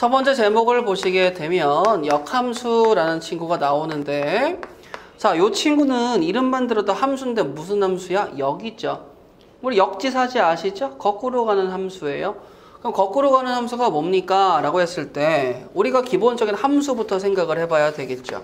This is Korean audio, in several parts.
첫 번째 제목을 보시게 되면 역함수라는 친구가 나오는데, 자, 요 친구는 이름만 들어도 함수인데 무슨 함수야? 역이죠. 우리 역지사지 아시죠? 거꾸로 가는 함수예요. 그럼 거꾸로 가는 함수가 뭡니까? 라고 했을 때 우리가 기본적인 함수부터 생각을 해봐야 되겠죠.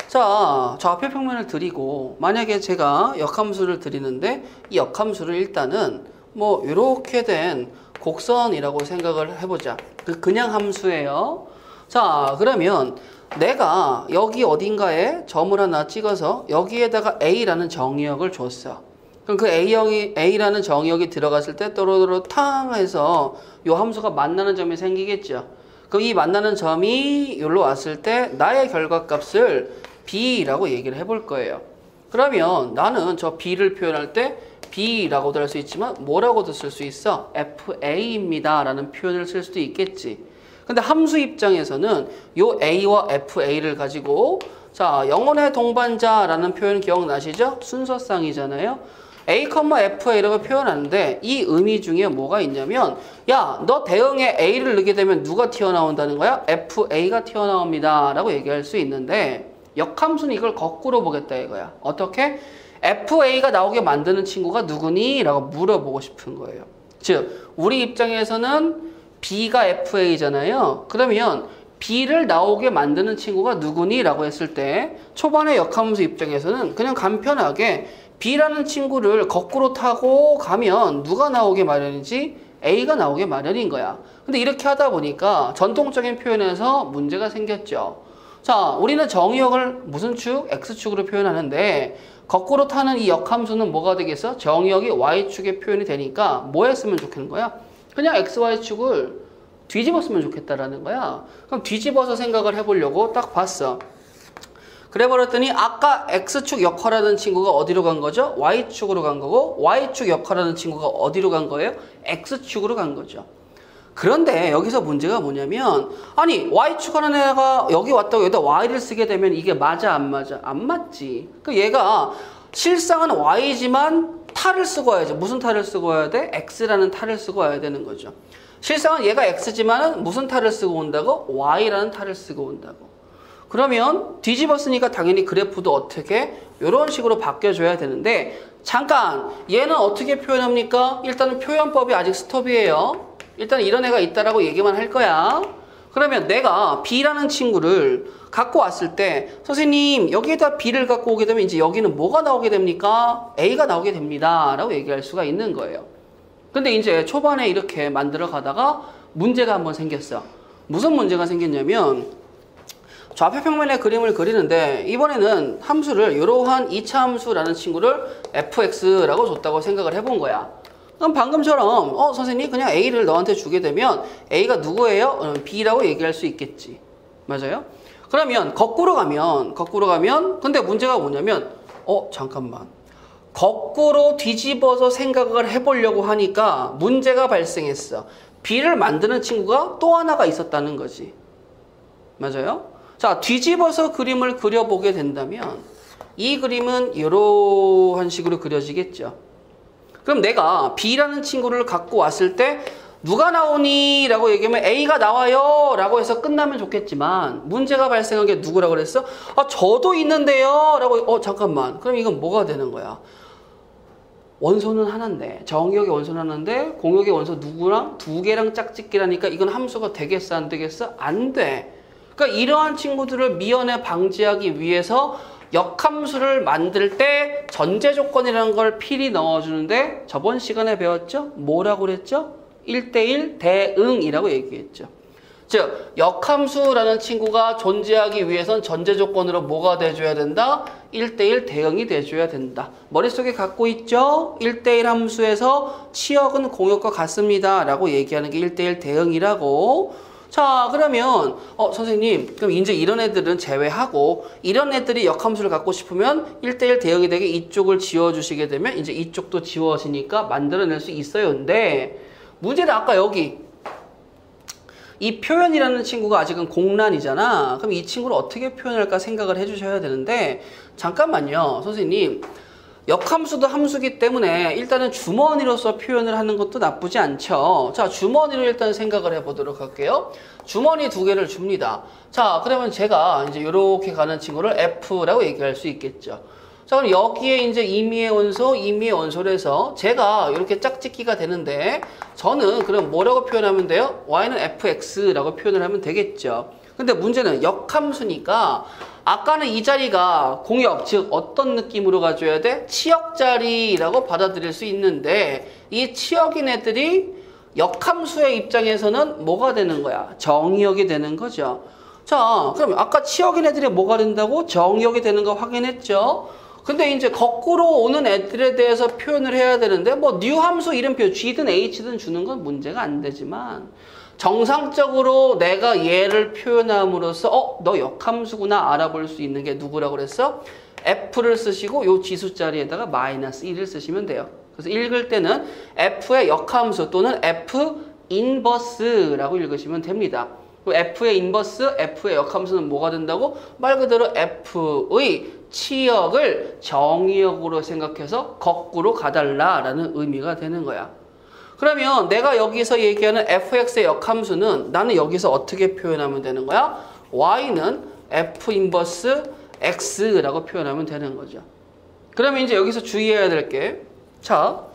자, 좌표 평면을 드리고 만약에 제가 역함수를 드리는데 이 역함수를 일단은 뭐 이렇게 된 곡선이라고 생각을 해보자. 그냥 함수예요. 자, 그러면 내가 여기 어딘가에 점을 하나 찍어서 여기에다가 A라는 정의역을 줬어. 그럼 그 A라는 정의역이 들어갔을 때 또로또로 탕 해서 이 함수가 만나는 점이 생기겠죠. 그럼 이 만나는 점이 여기로 왔을 때 나의 결과값을 B라고 얘기를 해볼 거예요. 그러면 나는 저 B를 표현할 때 B라고도 할 수 있지만 뭐라고도 쓸 수 있어? FA입니다 라는 표현을 쓸 수도 있겠지. 근데 함수 입장에서는 요 A와 FA를 가지고 자, 영혼의 동반자라는 표현 기억나시죠? 순서상이잖아요. A, FA라고 표현하는데 이 의미 중에 뭐가 있냐면 야, 너 대응에 A를 넣게 되면 누가 튀어나온다는 거야? FA가 튀어나옵니다 라고 얘기할 수 있는데 역함수는 이걸 거꾸로 보겠다 이거야. 어떻게? FA가 나오게 만드는 친구가 누구니? 라고 물어보고 싶은 거예요. 즉 우리 입장에서는 B가 FA잖아요. 그러면 B를 나오게 만드는 친구가 누구니? 라고 했을 때 초반의 역함수 입장에서는 그냥 간편하게 B라는 친구를 거꾸로 타고 가면 누가 나오게 마련이지? A가 나오게 마련인 거야. 근데 이렇게 하다 보니까 전통적인 표현에서 문제가 생겼죠. 자, 우리는 정의역을 무슨 축? X축으로 표현하는데 거꾸로 타는 이 역함수는 뭐가 되겠어? 정의역이 Y축에 표현이 되니까 뭐 했으면 좋겠는 거야? 그냥 XY축을 뒤집었으면 좋겠다라는 거야. 그럼 뒤집어서 생각을 해보려고 딱 봤어. 그래 버렸더니 아까 X축 역할하는 친구가 어디로 간 거죠? Y축으로 간 거고 Y축 역할하는 친구가 어디로 간 거예요? X축으로 간 거죠. 그런데 여기서 문제가 뭐냐면 아니 Y축 하는 애가 여기 왔다고 여기다 Y를 쓰게 되면 이게 맞아 안 맞아? 안 맞지. 그 얘가 실상은 Y지만 탈을 쓰고 와야지. 무슨 탈을 쓰고 와야 돼? X라는 탈을 쓰고 와야 되는 거죠. 실상은 얘가 X지만 무슨 탈을 쓰고 온다고? Y라는 탈을 쓰고 온다고. 그러면 뒤집었으니까 당연히 그래프도 어떻게? 이런 식으로 바뀌어줘야 되는데 잠깐 얘는 어떻게 표현합니까? 일단은 표현법이 아직 스톱이에요. 일단 이런 애가 있다라고 얘기만 할 거야. 그러면 내가 B라는 친구를 갖고 왔을 때 선생님 여기에다 B를 갖고 오게 되면 이제 여기는 뭐가 나오게 됩니까? A가 나오게 됩니다 라고 얘기할 수가 있는 거예요. 근데 이제 초반에 이렇게 만들어 가다가 문제가 한번 생겼어. 무슨 문제가 생겼냐면 좌표 평면의 그림을 그리는데 이번에는 함수를 이러한 2차 함수라는 친구를 fx라고 줬다고 생각을 해본 거야. 그럼 방금처럼 선생님 그냥 A를 너한테 주게 되면 A가 누구예요? B라고 얘기할 수 있겠지. 맞아요? 그러면 거꾸로 가면 근데 문제가 뭐냐면 잠깐만. 거꾸로 뒤집어서 생각을 해보려고 하니까 문제가 발생했어. B를 만드는 친구가 또 하나가 있었다는 거지. 맞아요? 자, 뒤집어서 그림을 그려보게 된다면 이 그림은 이러한 식으로 그려지겠죠. 그럼 내가 B라는 친구를 갖고 왔을 때 누가 나오니? 라고 얘기하면 A가 나와요 라고 해서 끝나면 좋겠지만 문제가 발생한 게 누구라고 그랬어? 저도 있는데요 라고 잠깐만. 그럼 이건 뭐가 되는 거야? 원소는 하나인데 정의역의 원소는 하나인데 공역의 원소 누구랑? 두 개랑 짝짓기라니까 이건 함수가 되겠어 안 되겠어? 안 돼. 그러니까 이러한 친구들을 미연에 방지하기 위해서 역함수를 만들 때 전제 조건이라는 걸 필히 넣어주는데 저번 시간에 배웠죠? 뭐라고 그랬죠? 1대1 대응이라고 얘기했죠. 즉 역함수라는 친구가 존재하기 위해선 전제 조건으로 뭐가 돼줘야 된다? 1대1 대응이 돼줘야 된다. 머릿속에 갖고 있죠? 1대1 함수에서 치역은 공역과 같습니다 라고 얘기하는 게 1대1 대응이라고. 자, 그러면 선생님 그럼 이제 이런 애들은 제외하고 이런 애들이 역함수를 갖고 싶으면 1대1 대응이 되게 이쪽을 지워주시게 되면 이제 이쪽도 지워지니까 만들어낼 수 있어요. 근데 문제는 아까 여기 이 표현이라는 친구가 아직은 공란이잖아. 그럼 이 친구를 어떻게 표현할까 생각을 해주셔야 되는데 잠깐만요. 선생님 역함수도 함수기 때문에 일단은 주머니로서 표현을 하는 것도 나쁘지 않죠. 자, 주머니로 일단 생각을 해보도록 할게요. 주머니 두 개를 줍니다. 자, 그러면 제가 이제 이렇게 가는 친구를 F라고 얘기할 수 있겠죠. 자, 그럼 여기에 이제 임의의 원소를 해서 제가 이렇게 짝짓기가 되는데 저는 그럼 뭐라고 표현하면 돼요? Y는 fx라고 표현을 하면 되겠죠. 근데 문제는 역함수니까 아까는 이 자리가 공역, 즉 어떤 느낌으로 가져야 돼? 치역 자리라고 받아들일 수 있는데 이 치역인 애들이 역함수의 입장에서는 뭐가 되는 거야? 정의역이 되는 거죠. 자, 그럼 아까 치역인 애들이 뭐가 된다고? 정의역이 되는 거 확인했죠? 근데 이제 거꾸로 오는 애들에 대해서 표현을 해야 되는데 뭐 new 함수 이름표 G든 H든 주는 건 문제가 안 되지만 정상적으로 내가 얘를 표현함으로써 너 역함수구나 알아볼 수 있는 게 누구라고 그랬어? F를 쓰시고 요 지수 자리에다가 마이너스 1을 쓰시면 돼요. 그래서 읽을 때는 F의 역함수 또는 F 인버스라고 읽으시면 됩니다. F의 인버스, F의 역함수는 뭐가 된다고? 말 그대로 F의 치역을 정의역으로 생각해서 거꾸로 가달라라는 의미가 되는 거야. 그러면 내가 여기서 얘기하는 fx의 역함수는 나는 여기서 어떻게 표현하면 되는 거야? y는 f 인버스 x라고 표현하면 되는 거죠. 그러면 이제 여기서 주의해야 될 게, 자,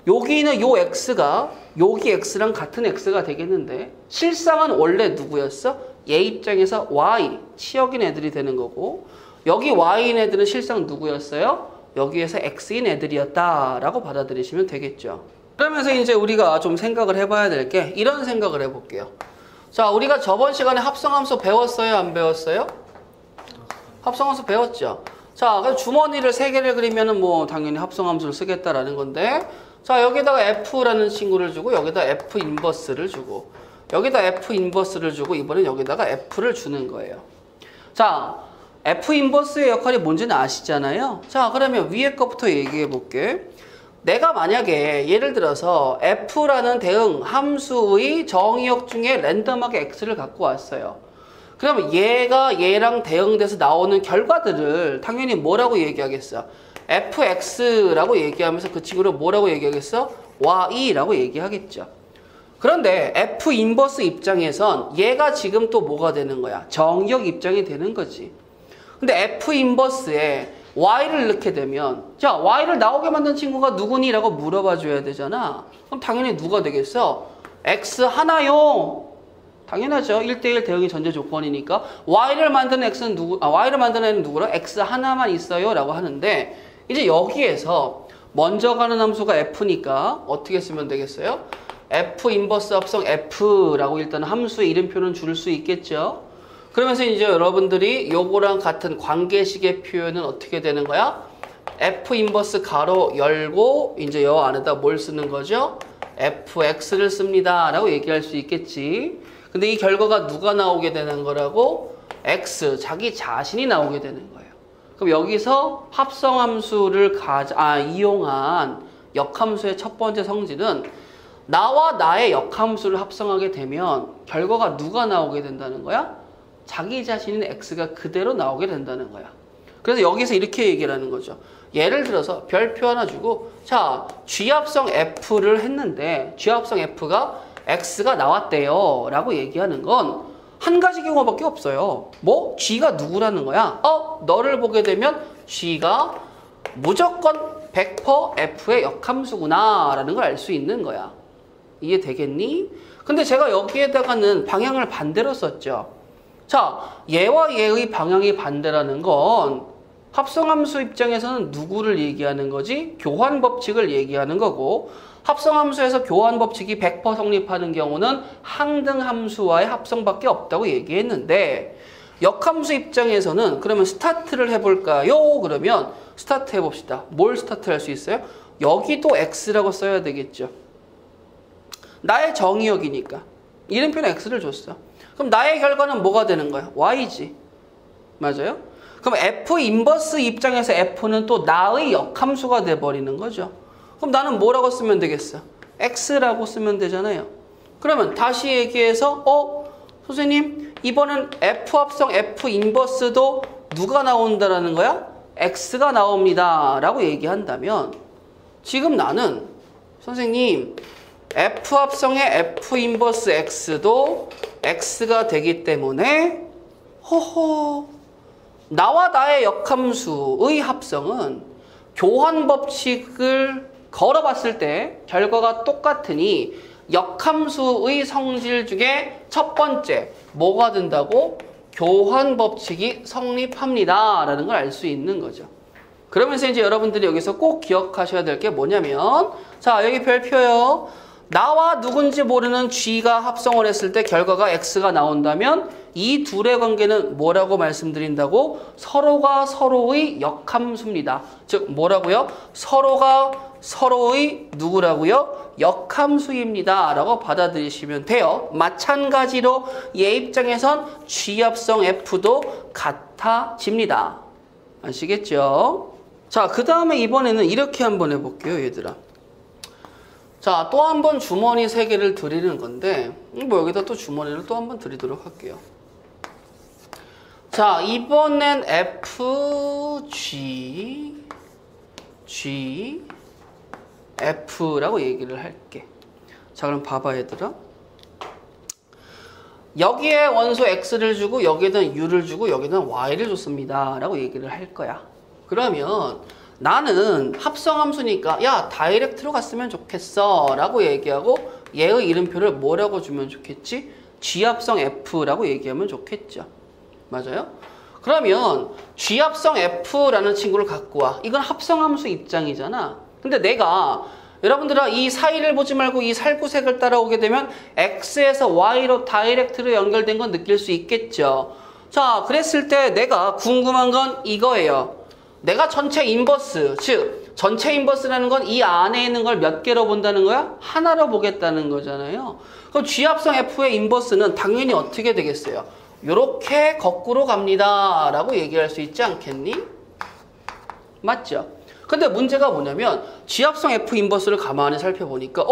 여기는 요 x가 여기 x랑 같은 x가 되겠는데 실상은 원래 누구였어? 얘 입장에서 y, 치역인 애들이 되는 거고 여기 y인 애들은 실상 누구였어요? 여기에서 x인 애들이었다라고 받아들이시면 되겠죠. 그러면서 이제 우리가 좀 생각을 해봐야 될 게 이런 생각을 해볼게요. 자, 우리가 저번 시간에 합성함수 배웠어요? 안 배웠어요? 합성함수 배웠죠? 자, 그럼 주머니를 3개를 그리면은 뭐 당연히 합성함수를 쓰겠다라는 건데 자, 여기다가 F라는 친구를 주고 여기다 F 인버스를 주고 여기다 F 인버스를 주고 이번엔 여기다가 F를 주는 거예요. 자, F 인버스의 역할이 뭔지는 아시잖아요? 자, 그러면 위에 것부터 얘기해 볼게. 내가 만약에 예를 들어서 F라는 대응 함수의 정의역 중에 랜덤하게 X를 갖고 왔어요. 그러면 얘가 얘랑 대응돼서 나오는 결과들을 당연히 뭐라고 얘기하겠어? fx라고 얘기하면서 그 친구를 뭐라고 얘기하겠어? y라고 얘기하겠죠. 그런데 f 인버스 입장에선 얘가 지금 또 뭐가 되는 거야? 정의역 입장이 되는 거지. 근데 f 인버스에 y를 넣게 되면 자, y를 나오게 만든 친구가 누구니? 라고 물어봐 줘야 되잖아. 그럼 당연히 누가 되겠어? x 하나요. 당연하죠. 1대1 대응이 전제 조건이니까 y를 만드는 x는 y를 만드는 애는 누구라? x 하나만 있어요 라고 하는데 이제 여기에서 먼저 가는 함수가 f니까 어떻게 쓰면 되겠어요? f 인버스 합성 f라고 일단 함수의 이름표는 줄 수 있겠죠. 그러면서 이제 여러분들이 요거랑 같은 관계식의 표현은 어떻게 되는 거야? f 인버스 가로 열고 이제 요 안에다 뭘 쓰는 거죠? fx를 씁니다 라고 얘기할 수 있겠지. 근데 이 결과가 누가 나오게 되는 거라고? x, 자기 자신이 나오게 되는 거예요. 그럼 여기서 합성함수를 이용한 역함수의 첫 번째 성질은 나와 나의 역함수를 합성하게 되면 결과가 누가 나오게 된다는 거야? 자기 자신인 x가 그대로 나오게 된다는 거야. 그래서 여기서 이렇게 얘기를 하는 거죠. 예를 들어서 별표 하나 주고 자, G합성 F를 했는데 G합성 F가 X가 나왔대요 라고 얘기하는 건 한 가지 경우밖에 없어요. 뭐? G가 누구라는 거야? 너를 보게 되면 G가 무조건 100% F의 역함수구나 라는 걸 알 수 있는 거야. 이해되겠니? 근데 제가 여기에다가는 방향을 반대로 썼죠. 자, 얘와 얘의 방향이 반대라는 건 합성함수 입장에서는 누구를 얘기하는 거지? 교환법칙을 얘기하는 거고 합성함수에서 교환법칙이 100% 성립하는 경우는 항등함수와의 합성밖에 없다고 얘기했는데 역함수 입장에서는 그러면 스타트를 해볼까요? 그러면 스타트 해봅시다. 뭘 스타트 할 수 있어요? 여기도 x라고 써야 되겠죠. 나의 정의역이니까 이름표는 x를 줬어. 그럼 나의 결과는 뭐가 되는 거야? y지. 맞아요? 그럼 f 인버스 입장에서 f는 또 나의 역함수가 돼버리는 거죠. 그럼 나는 뭐라고 쓰면 되겠어? x라고 쓰면 되잖아요. 그러면 다시 얘기해서 선생님 이번엔 f 합성 f 인버스도 누가 나온다라는 거야? x가 나옵니다 라고 얘기한다면 지금 나는 선생님 f 합성의 f 인버스 x도 x가 되기 때문에 허허 나와 나의 역함수의 합성은 교환 법칙을 걸어봤을 때 결과가 똑같으니 역함수의 성질 중에 첫 번째 뭐가 된다고? 교환 법칙이 성립합니다 라는 걸 알 수 있는 거죠. 그러면서 이제 여러분들이 여기서 꼭 기억하셔야 될 게 뭐냐면 자 여기 별표요. 나와 누군지 모르는 G가 합성을 했을 때 결과가 X가 나온다면 이 둘의 관계는 뭐라고 말씀드린다고? 서로가 서로의 역함수입니다. 즉 뭐라고요? 서로가 서로의 누구라고요? 역함수입니다 라고 받아들이시면 돼요. 마찬가지로 얘 입장에선 G 합성 F도 같아집니다. 아시겠죠? 자, 그 다음에 이번에는 이렇게 한번 해볼게요, 얘들아. 자, 또 한 번 주머니 3개를 드리는 건데 뭐 여기다 또 주머니를 또 한 번 드리도록 할게요. 자, 이번엔 G, F라고 얘기를 할게. 자, 그럼 봐봐 얘들아. 여기에 원소 X를 주고 여기에는 U를 주고 여기는 Y를 줬습니다 라고 얘기를 할 거야. 그러면 나는 합성함수니까 야 다이렉트로 갔으면 좋겠어 라고 얘기하고 얘의 이름표를 뭐라고 주면 좋겠지? G합성 F라고 얘기하면 좋겠죠. 맞아요? 그러면 G합성 F라는 친구를 갖고 와. 이건 합성함수 입장이잖아. 근데 내가 여러분들아 이 사이를 보지 말고 이 살구색을 따라오게 되면 X에서 Y로 다이렉트로 연결된 건 느낄 수 있겠죠. 자, 그랬을 때 내가 궁금한 건 이거예요. 내가 전체 인버스, 즉 전체 인버스라는 건 이 안에 있는 걸 몇 개로 본다는 거야? 하나로 보겠다는 거잖아요. 그럼 G합성 F의 인버스는 당연히 어떻게 되겠어요? 요렇게 거꾸로 갑니다 라고 얘기할 수 있지 않겠니? 맞죠? 근데 문제가 뭐냐면 G합성 F 인버스를 가만히 살펴보니까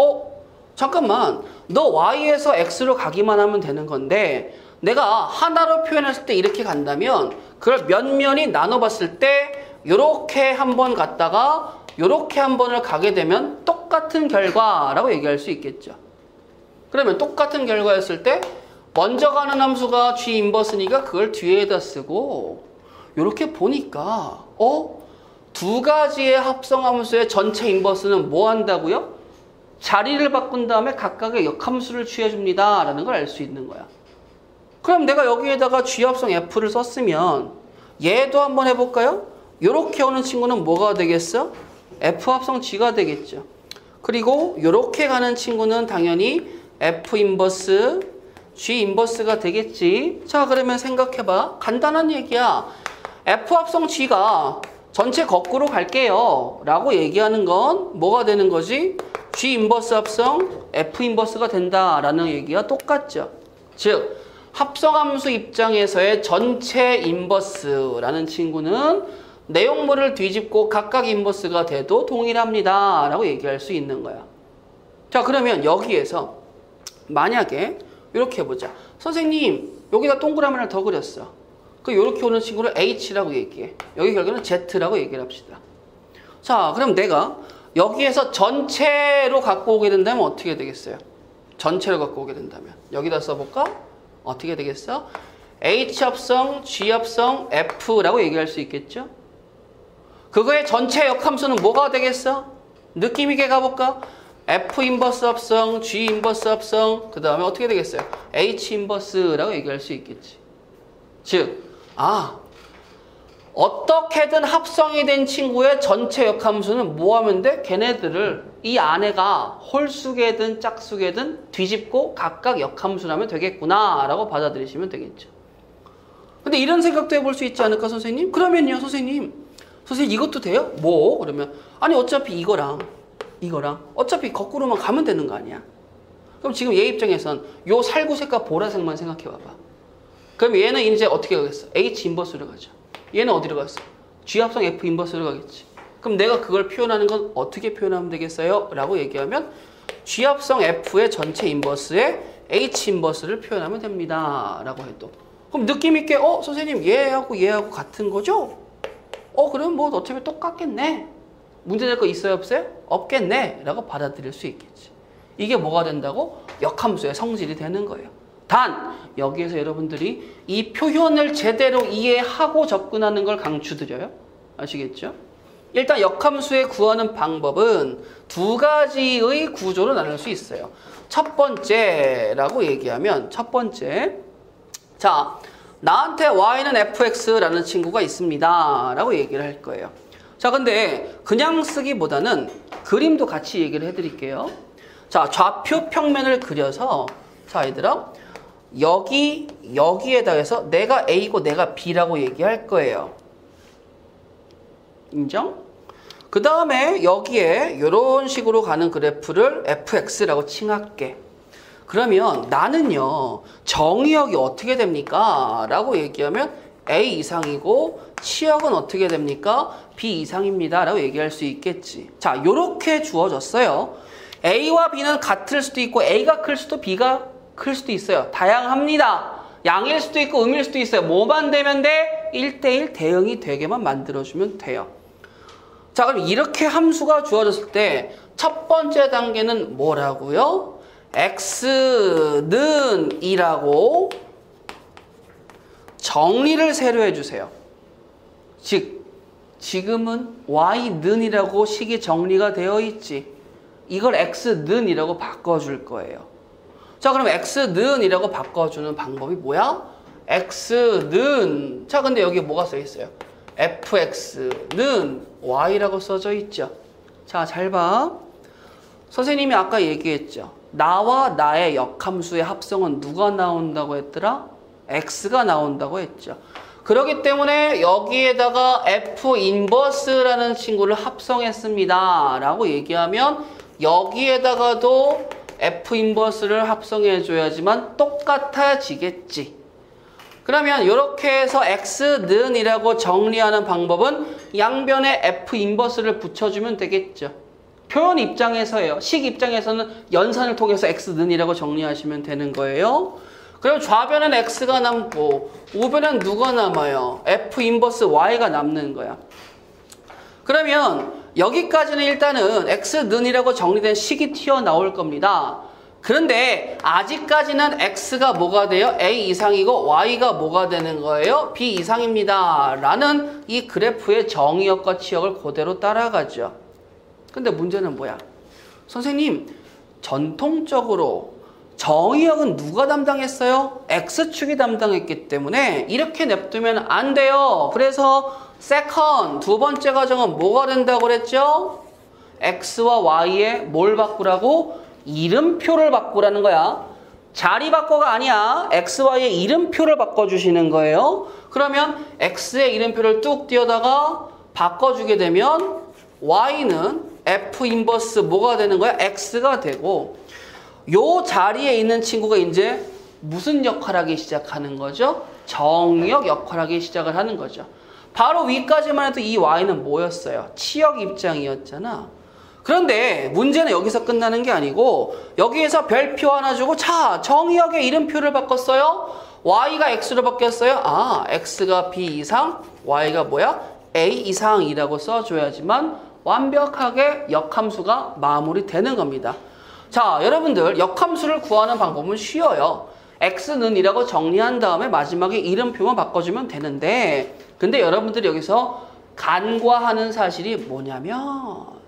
잠깐만 너 Y에서 X로 가기만 하면 되는 건데 내가 하나로 표현했을 때 이렇게 간다면 그걸 면면이 나눠봤을 때 요렇게 한 번 갔다가 요렇게 한 번을 가게 되면 똑같은 결과라고 얘기할 수 있겠죠. 그러면 똑같은 결과였을 때 먼저 가는 함수가 G 인버스니까 그걸 뒤에다 쓰고 요렇게 보니까 두 가지의 합성함수의 전체 인버스는 뭐 한다고요? 자리를 바꾼 다음에 각각의 역함수를 취해줍니다 라는 걸 알 수 있는 거야. 그럼 내가 여기에다가 G합성 F를 썼으면 얘도 한번 해볼까요? 요렇게 오는 친구는 뭐가 되겠어? F합성 G가 되겠죠. 그리고 요렇게 가는 친구는 당연히 F 인버스 G 인버스가 되겠지. 자, 그러면 생각해봐. 간단한 얘기야. F합성 G가 전체 거꾸로 갈게요 라고 얘기하는 건 뭐가 되는 거지? G 인버스 합성 F 인버스가 된다라는 얘기가 똑같죠. 즉 합성함수 입장에서의 전체 인버스라는 친구는 내용물을 뒤집고 각각 인버스가 돼도 동일합니다 라고 얘기할 수 있는 거야. 자, 그러면 여기에서 만약에 이렇게 해보자. 선생님 여기다 동그라미 하나 더 그렸어. 이렇게 오는 친구를 H라고 얘기해. 여기 결과는 Z라고 얘기를 합시다. 자, 그럼 내가 여기에서 전체로 갖고 오게 된다면 어떻게 되겠어요? 전체로 갖고 오게 된다면 여기다 써볼까? 어떻게 되겠어? H합성, G합성, F라고 얘기할 수 있겠죠? 그거의 전체 역함수는 뭐가 되겠어? 느낌 있게 가볼까? F 인버스 합성, G 인버스 합성, 그 다음에 어떻게 되겠어요? H 인버스라고 얘기할 수 있겠지. 즉 어떻게든 합성이 된 친구의 전체 역함수는 뭐 하면 돼? 걔네들을 이 안에가 홀수개든 짝수개든 뒤집고 각각 역함수라면 되겠구나 라고 받아들이시면 되겠죠. 근데 이런 생각도 해볼 수 있지 않을까 선생님? 그러면요 선생님 이것도 돼요? 뭐? 그러면 아니 어차피 이거랑 어차피 거꾸로만 가면 되는 거 아니야? 그럼 지금 얘 입장에선 요 살구색과 보라색만 생각해 봐봐. 그럼 얘는 이제 어떻게 가겠어? H 인버스로 가죠. 얘는 어디로 갔어? G합성 F 인버스로 가겠지. 그럼 내가 그걸 표현하는 건 어떻게 표현하면 되겠어요? 라고 얘기하면 G합성 F의 전체 인버스에 H 인버스를 표현하면 됩니다 라고 해도 그럼 느낌 있게 선생님 얘하고 같은 거죠? 그럼 뭐 어차피 똑같겠네. 문제될 거 있어요, 없어요? 없겠네. 라고 받아들일 수 있겠지. 이게 뭐가 된다고? 역함수의 성질이 되는 거예요. 단, 여기에서 여러분들이 이 표현을 제대로 이해하고 접근하는 걸 강추드려요. 아시겠죠? 일단 역함수에 구하는 방법은 두 가지의 구조로 나눌 수 있어요. 첫 번째라고 얘기하면 첫 번째, 자, 나한테 y는 fx라는 친구가 있습니다 라고 얘기를 할 거예요. 자, 근데 그냥 쓰기보다는 그림도 같이 얘기를 해드릴게요. 자, 좌표 평면을 그려서, 자, 얘들아, 여기에다 해서 내가 A고 내가 B라고 얘기할 거예요. 인정? 그 다음에 여기에 이런 식으로 가는 그래프를 fx라고 칭할게. 그러면 나는요, 정의역이 어떻게 됩니까? 라고 얘기하면 A 이상이고 치역은 어떻게 됩니까? B 이상입니다 라고 얘기할 수 있겠지. 자, 요렇게 주어졌어요. A와 B는 같을 수도 있고 A가 클 수도 B가 클 수도 있어요. 다양합니다. 양일 수도 있고 음일 수도 있어요. 뭐만 되면 돼? 1대1 대응이 되게만 만들어주면 돼요. 자, 그럼 이렇게 함수가 주어졌을 때 첫 번째 단계는 뭐라고요? x는 2라고 정리를 새로 해주세요. 즉, 지금은 y는 이라고 식이 정리가 되어 있지. 이걸 x는 이라고 바꿔줄 거예요. 자, 그럼 x는 이라고 바꿔주는 방법이 뭐야? x는, 자, 근데 여기 뭐가 써 있어요? fx는 y라고 써져 있죠. 자, 잘 봐. 선생님이 아까 얘기했죠. 나와 나의 역함수의 합성은 누가 나온다고 했더라? x가 나온다고 했죠. 그렇기 때문에 여기에다가 f 인버스라는 친구를 합성했습니다 라고 얘기하면 여기에다가도 f 인버스를 합성해 줘야지만 똑같아지겠지. 그러면 이렇게 해서 x는 이라고 정리하는 방법은 양변에 f 인버스를 붙여주면 되겠죠. 표현 입장에서예요. 식 입장에서는 연산을 통해서 x는 이라고 정리하시면 되는 거예요. 그럼 좌변은 x가 남고 우변은 누가 남아요? f 인버스 y가 남는 거야. 그러면 여기까지는 일단은 x는 이라고 정리된 식이 튀어나올 겁니다. 그런데 아직까지는 x가 뭐가 돼요? a 이상이고 y가 뭐가 되는 거예요? b 이상입니다 라는 이 그래프의 정의역과 치역을 그대로 따라가죠. 근데 문제는 뭐야? 선생님, 전통적으로 정의역은 누가 담당했어요? x축이 담당했기 때문에 이렇게 냅두면 안 돼요. 그래서 세컨, 두 번째 과정은 뭐가 된다고 그랬죠? x와 y에 뭘 바꾸라고? 이름표를 바꾸라는 거야. 자리 바꿔가 아니야. x, y의 이름표를 바꿔주시는 거예요. 그러면 x의 이름표를 뚝 띄어다가 바꿔주게 되면 y는 f 인버스 뭐가 되는 거야? x가 되고 요 자리에 있는 친구가 이제 무슨 역할을 하기 시작하는 거죠? 정의역 역할을 하기 시작을 하는 거죠. 바로 위까지만 해도 이 y는 뭐였어요? 치역 입장이었잖아. 그런데 문제는 여기서 끝나는 게 아니고 여기에서 별표 하나 주고 자, 정의역의 이름표를 바꿨어요. y가 x로 바뀌었어요. 아, x가 b 이상, y가 뭐야? a 이상이라고 써줘야지만 완벽하게 역함수가 마무리되는 겁니다. 자, 여러분들 역함수를 구하는 방법은 쉬워요. x는 이라고 정리한 다음에 마지막에 이름표만 바꿔주면 되는데 근데 여러분들이 여기서 간과하는 사실이 뭐냐면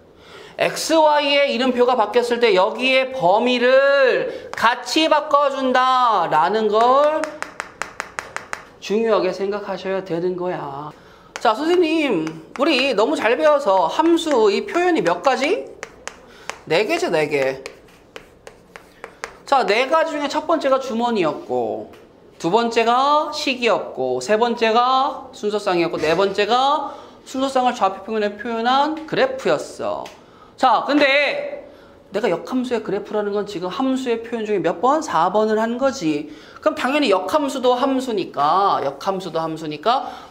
x, y의 이름표가 바뀌었을 때 여기에 범위를 같이 바꿔준다 라는 걸 중요하게 생각하셔야 되는 거야. 자, 선생님, 우리 너무 잘 배워서 함수 이 표현이 몇 가지? 4개죠, 4개. 자, 4가지 중에 첫 번째가 주머니였고 두 번째가 식이었고 세 번째가 순서쌍이었고 네 번째가 순서쌍을 좌표평면에 표현한 그래프였어. 자, 근데 내가 역함수의 그래프라는 건 지금 함수의 표현 중에 몇 번? 4번을 한 거지. 그럼 당연히 역함수도 함수니까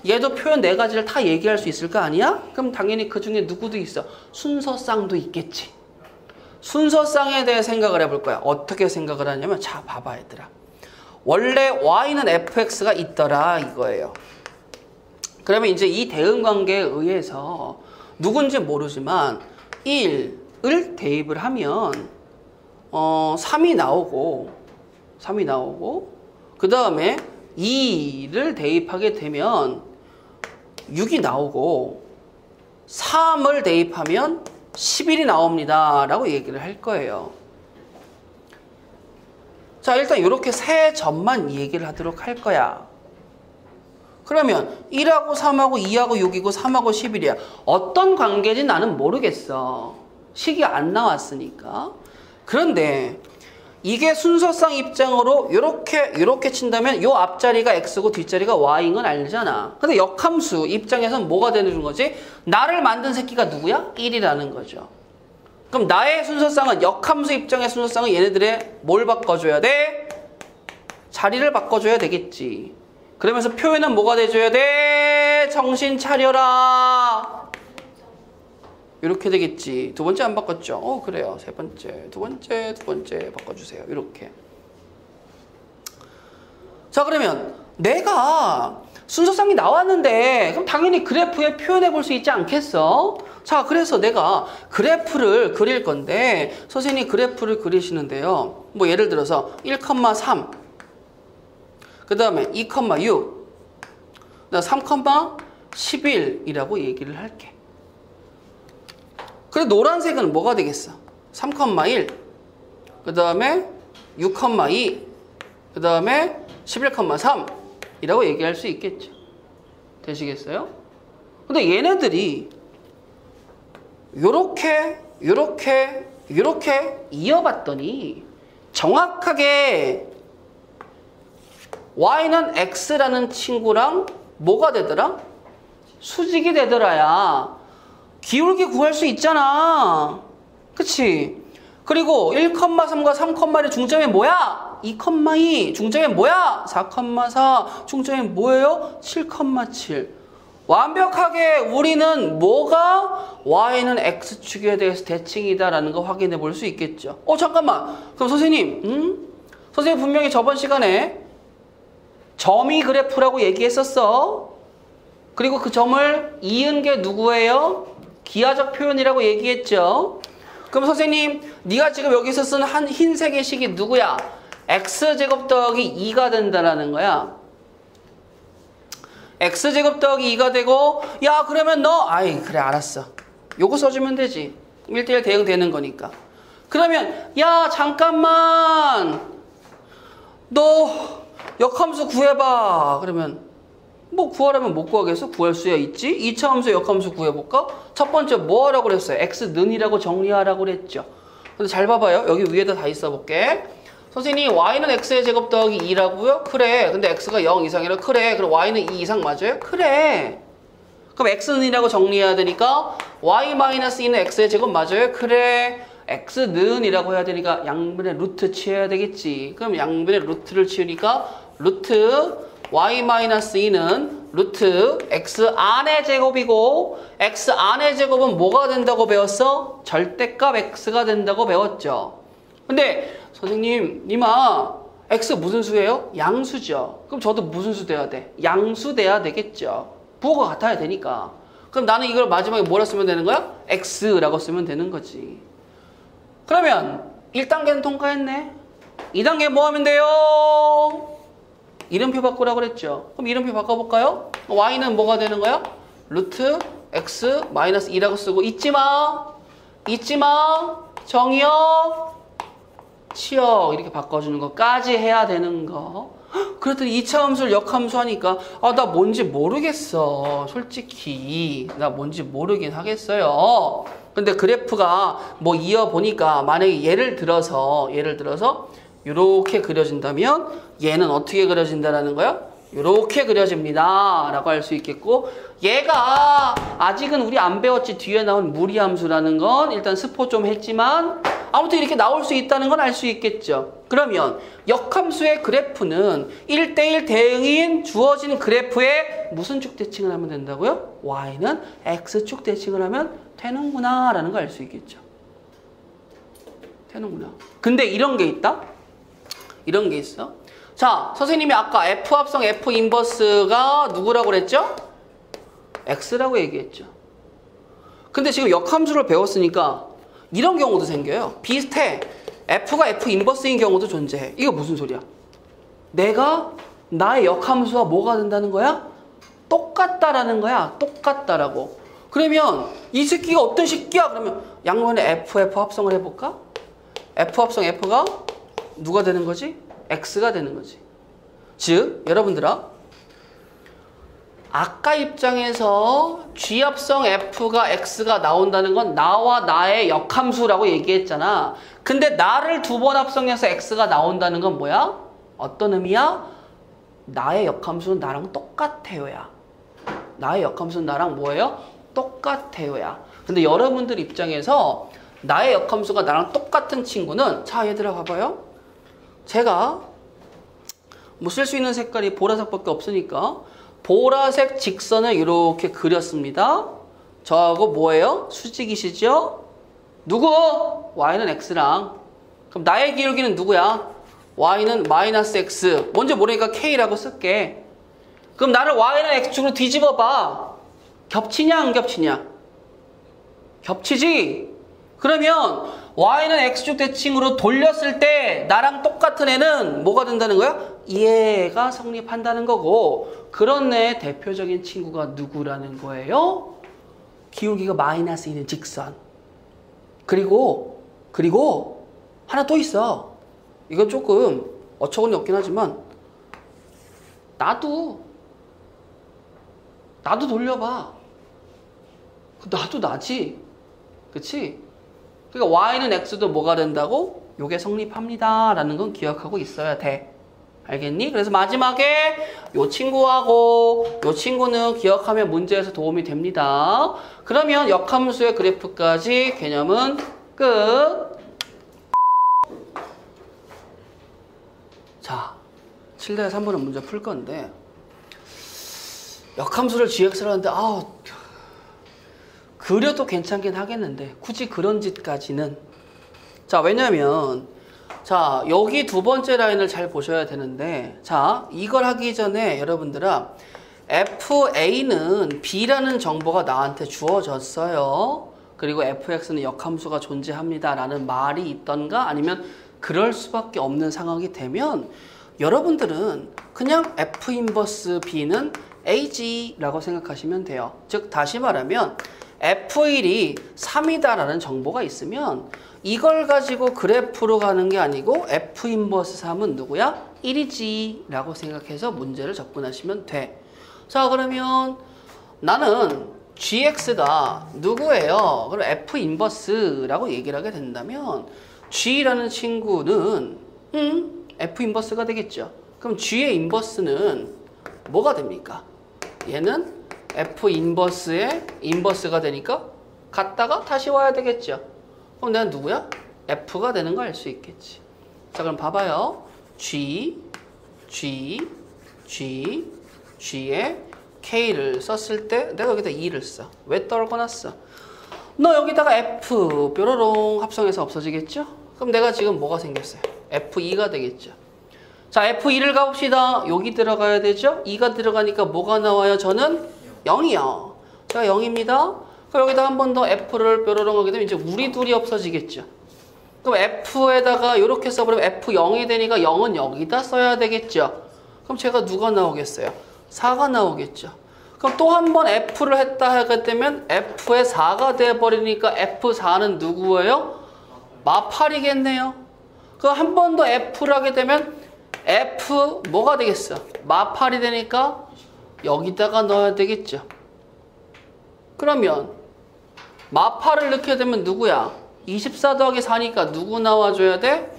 얘도 표현 4가지를 다 얘기할 수 있을 거 아니야? 그럼 당연히 그 중에 누구도 있어? 순서쌍도 있겠지. 순서쌍에 대해 생각을 해볼 거야. 어떻게 생각을 하냐면 자, 봐봐 얘들아. 원래 y는 fx가 있더라 이거예요. 그러면 이제 이 대응 관계에 의해서 누군지 모르지만 1을 대입을 하면 3이 나오고 그 다음에 2를 대입하게 되면 6이 나오고 3을 대입하면 11이 나옵니다 라고 얘기를 할 거예요. 자, 일단 이렇게 세 점만 얘기를 하도록 할 거야. 그러면 1하고 3하고 2하고 6이고 3하고 11이야. 어떤 관계인지 나는 모르겠어. 식이 안 나왔으니까. 그런데 이게 순서상 입장으로 이렇게 친다면 요 앞자리가 x고 뒷자리가 y인 건 알잖아. 근데 역함수 입장에서는 뭐가 되는 거지? 나를 만든 새끼가 누구야? 1이라는 거죠. 그럼 나의 순서상은, 역함수 입장의 순서상은 얘네들의 뭘 바꿔줘야 돼? 자리를 바꿔줘야 되겠지. 그러면서 표현은 뭐가 돼줘야 돼? 정신 차려라. 이렇게 되겠지. 두 번째 안 바꿨죠? 그래요. 세 번째, 두 번째 바꿔주세요. 이렇게. 자, 그러면 내가 순서상이 나왔는데 그럼 당연히 그래프에 표현해 볼 수 있지 않겠어? 자, 그래서 내가 그래프를 그릴 건데 선생님이 그래프를 그리시는데요. 뭐 예를 들어서 1,3 그 다음에 2,6 3,11이라고 얘기를 할게. 그래 노란색은 뭐가 되겠어? 3,1 그 다음에 6,2 그 다음에 11,3 이라고 얘기할 수 있겠죠. 되시겠어요? 근데 얘네들이 요렇게 이어봤더니 정확하게 y는 x라는 친구랑 뭐가 되더라? 수직이 되더라야 기울기 구할 수 있잖아. 그치? 그리고 1,3과 3,1의 중점이 뭐야? 2,2. 중점이 뭐야? 4,4. 중점이 뭐예요? 7,7. 완벽하게 우리는 뭐가 y는 x축에 대해서 대칭이다라는 거 확인해 볼 수 있겠죠. 잠깐만. 그럼 선생님, 선생님 분명히 저번 시간에 점이 그래프라고 얘기했었어. 그리고 그 점을 이은 게 누구예요? 기하적 표현이라고 얘기했죠. 그럼 선생님, 네가 지금 여기서 쓴 한 흰색의 식이 누구야? x제곱 더하기 2가 된다라는 거야. x제곱 더하기 2가 되고, 야, 그러면 너, 그래, 알았어. 요거 써주면 되지. 1대1 대응 되는 거니까. 그러면, 야, 잠깐만. 너 역함수 구해봐. 그러면, 뭐 구하라면 못 구하겠어? 구할 수야 있지? 2차 함수 역함수 구해볼까? 첫 번째 뭐 하라고 그랬어요? x는이라고 정리하라고 그랬죠. 근데 잘 봐봐요. 여기 위에다 다 있어 볼게. 선생님, y는 x의 제곱 더하기 2라고요? 그래. 근데 x가 0 이상이라 그래. 그럼 y는 2 이상 맞아요? 그래. 그럼 x는이라고 정리해야 되니까 y-2는 x의 제곱 맞아요? 그래. x는이라고 해야 되니까 양변에 루트 치워야 되겠지. 그럼 양변에 루트를 치우니까 루트 y-2는 루트 x 안의 제곱이고 x 안의 제곱은 뭐가 된다고 배웠어? 절대값 x가 된다고 배웠죠. 근데 선생님, 니마 x 무슨 수예요? 양수죠. 그럼 저도 무슨 수 돼야 돼? 양수 돼야 되겠죠. 부호가 같아야 되니까. 그럼 나는 이걸 마지막에 뭐라 쓰면 되는 거야? x라고 쓰면 되는 거지. 그러면 1단계는 통과했네. 2단계 뭐 하면 돼요? 이름표 바꾸라고 그랬죠. 그럼 이름표 바꿔볼까요? y는 뭐가 되는 거야? 루트 x 마이너스 2라고 쓰고 잊지 마. 정의역 치역 이렇게 바꿔주는 것까지 해야 되는 거. 그랬더니 2차 함수를 역함수 하니까 나 뭔지 모르겠어. 솔직히 나 뭔지 모르긴 하겠어요. 근데 그래프가 뭐 이어보니까 만약에 예를 들어서 이렇게 그려진다면 얘는 어떻게 그려진다라는 거야? 이렇게 그려집니다 라고 할 수 있겠고, 얘가 아직은 우리 안 배웠지. 뒤에 나온 무리함수라는 건 일단 스포 좀 했지만 아무튼 이렇게 나올 수 있다는 건 알 수 있겠죠. 그러면 역함수의 그래프는 1대1 대응인 주어진 그래프에 무슨 축 대칭을 하면 된다고요? y는 x축 대칭을 하면 되는구나 라는 걸 알 수 있겠죠. 되는구나. 근데 이런 게 있다? 이런 게 있어. 자, 선생님이 아까 F 합성 F 인버스가 누구라고 그랬죠? x라고 얘기했죠. 근데 지금 역함수를 배웠으니까 이런 경우도 생겨요. 비슷해. f가 f 인버스인 경우도 존재해. 이거 무슨 소리야? 내가 나의 역함수와 뭐가 된다는 거야? 똑같다라는 거야. 똑같다라고. 그러면 이 새끼가 어떤 새끼야? 그러면 양면에 f 합성을 해볼까? f 합성 f가 누가 되는 거지? x가 되는 거지. 즉 여러분들아, 아까 입장에서 g 합성 f가 x가 나온다는 건 나와 나의 역함수라고 얘기했잖아. 근데 나를 두 번 합성해서 x가 나온다는 건 뭐야? 어떤 의미야? 나의 역함수는 나랑 똑같아요야. 나의 역함수는 나랑 뭐예요? 똑같아요야. 근데 여러분들 입장에서 나의 역함수가 나랑 똑같은 친구는, 자 얘들아 봐봐요. 제가 뭐 쓸 수 있는 색깔이 보라색밖에 없으니까 보라색 직선을 이렇게 그렸습니다. 저하고 뭐예요? 수직이시죠? 누구? y는 x랑. 그럼 나의 기울기는 누구야? y는 마이너스 x. 뭔지 모르니까 k라고 쓸게. 그럼 나를 y는 x축으로 뒤집어 봐. 겹치냐 안 겹치냐? 겹치지? 그러면 y는 x축 대칭으로 돌렸을 때 나랑 똑같은 애는 뭐가 된다는 거야? 얘가 성립한다는 거고, 그런 애의 대표적인 친구가 누구라는 거예요? 기울기가 마이너스 1인 직선. 그리고 하나 또 있어. 이건 조금 어처구니 없긴 하지만 나도 돌려봐. 나도 나지. 그치? 그러니까 y는 x도 뭐가 된다고? 요게 성립합니다 라는 건 기억하고 있어야 돼. 알겠니? 그래서 마지막에 요 친구하고 요 친구는 기억하면 문제에서 도움이 됩니다. 그러면 역함수의 그래프까지 개념은 끝. 자, 7-3번은 문제 풀 건데, 역함수를 gx를 하는데 그려도 괜찮긴 하겠는데 굳이 그런 짓까지는. 자, 왜냐면 자, 여기 두 번째 라인을 잘 보셔야 되는데, 자, 이걸 하기 전에 여러분들아, fa는 b라는 정보가 나한테 주어졌어요. 그리고 fx는 역함수가 존재합니다 라는 말이 있던가, 아니면 그럴 수밖에 없는 상황이 되면 여러분들은 그냥 f 인버스 b는 ag라고 생각하시면 돼요. 즉 다시 말하면 f1이 3이다 라는 정보가 있으면 이걸 가지고 그래프로 가는 게 아니고 f 인버스 3은 누구야? 1이지 라고 생각해서 문제를 접근하시면 돼. 자, 그러면 나는 gx가 누구예요? 그럼 f 인버스라고 얘기를 하게 된다면 g라는 친구는 f 인버스가 되겠죠. 그럼 g의 인버스는 뭐가 됩니까? 얘는 f 인버스의 인버스가 되니까 갔다가 다시 와야 되겠죠. 그럼 내가 누구야? f가 되는 거 알 수 있겠지. 자, 그럼 봐봐요. g에 k를 썼을 때 내가 여기다 2를 써. 왜 떨궈놨어? 너 여기다가 f 뾰로롱 합성해서 없어지겠죠? 그럼 내가 지금 뭐가 생겼어요? f2가 되겠죠. 자, f2를 가봅시다. 여기 들어가야 되죠? 2가 들어가니까 뭐가 나와요? 저는 0이요. 자, 0입니다. 그럼 여기다 한 번 더 f를 뾰로롱 하게 되면 이제 우리 둘이 없어지겠죠. 그럼 f에다가 이렇게 써버리면 f0이 되니까 0은 여기다 써야 되겠죠. 그럼 제가 누가 나오겠어요? 4가 나오겠죠. 그럼 또 한 번 f를 했다 하게 되면 f의 4가 돼버리니까 f4는 누구예요? 마8이겠네요. 그럼 한 번 더 f를 하게 되면 f 뭐가 되겠어? 마8이 되니까 여기다가 넣어야 되겠죠. 그러면 마8을 넣게 되면 누구야? 24 더하기 4니까 누구 나와줘야 돼?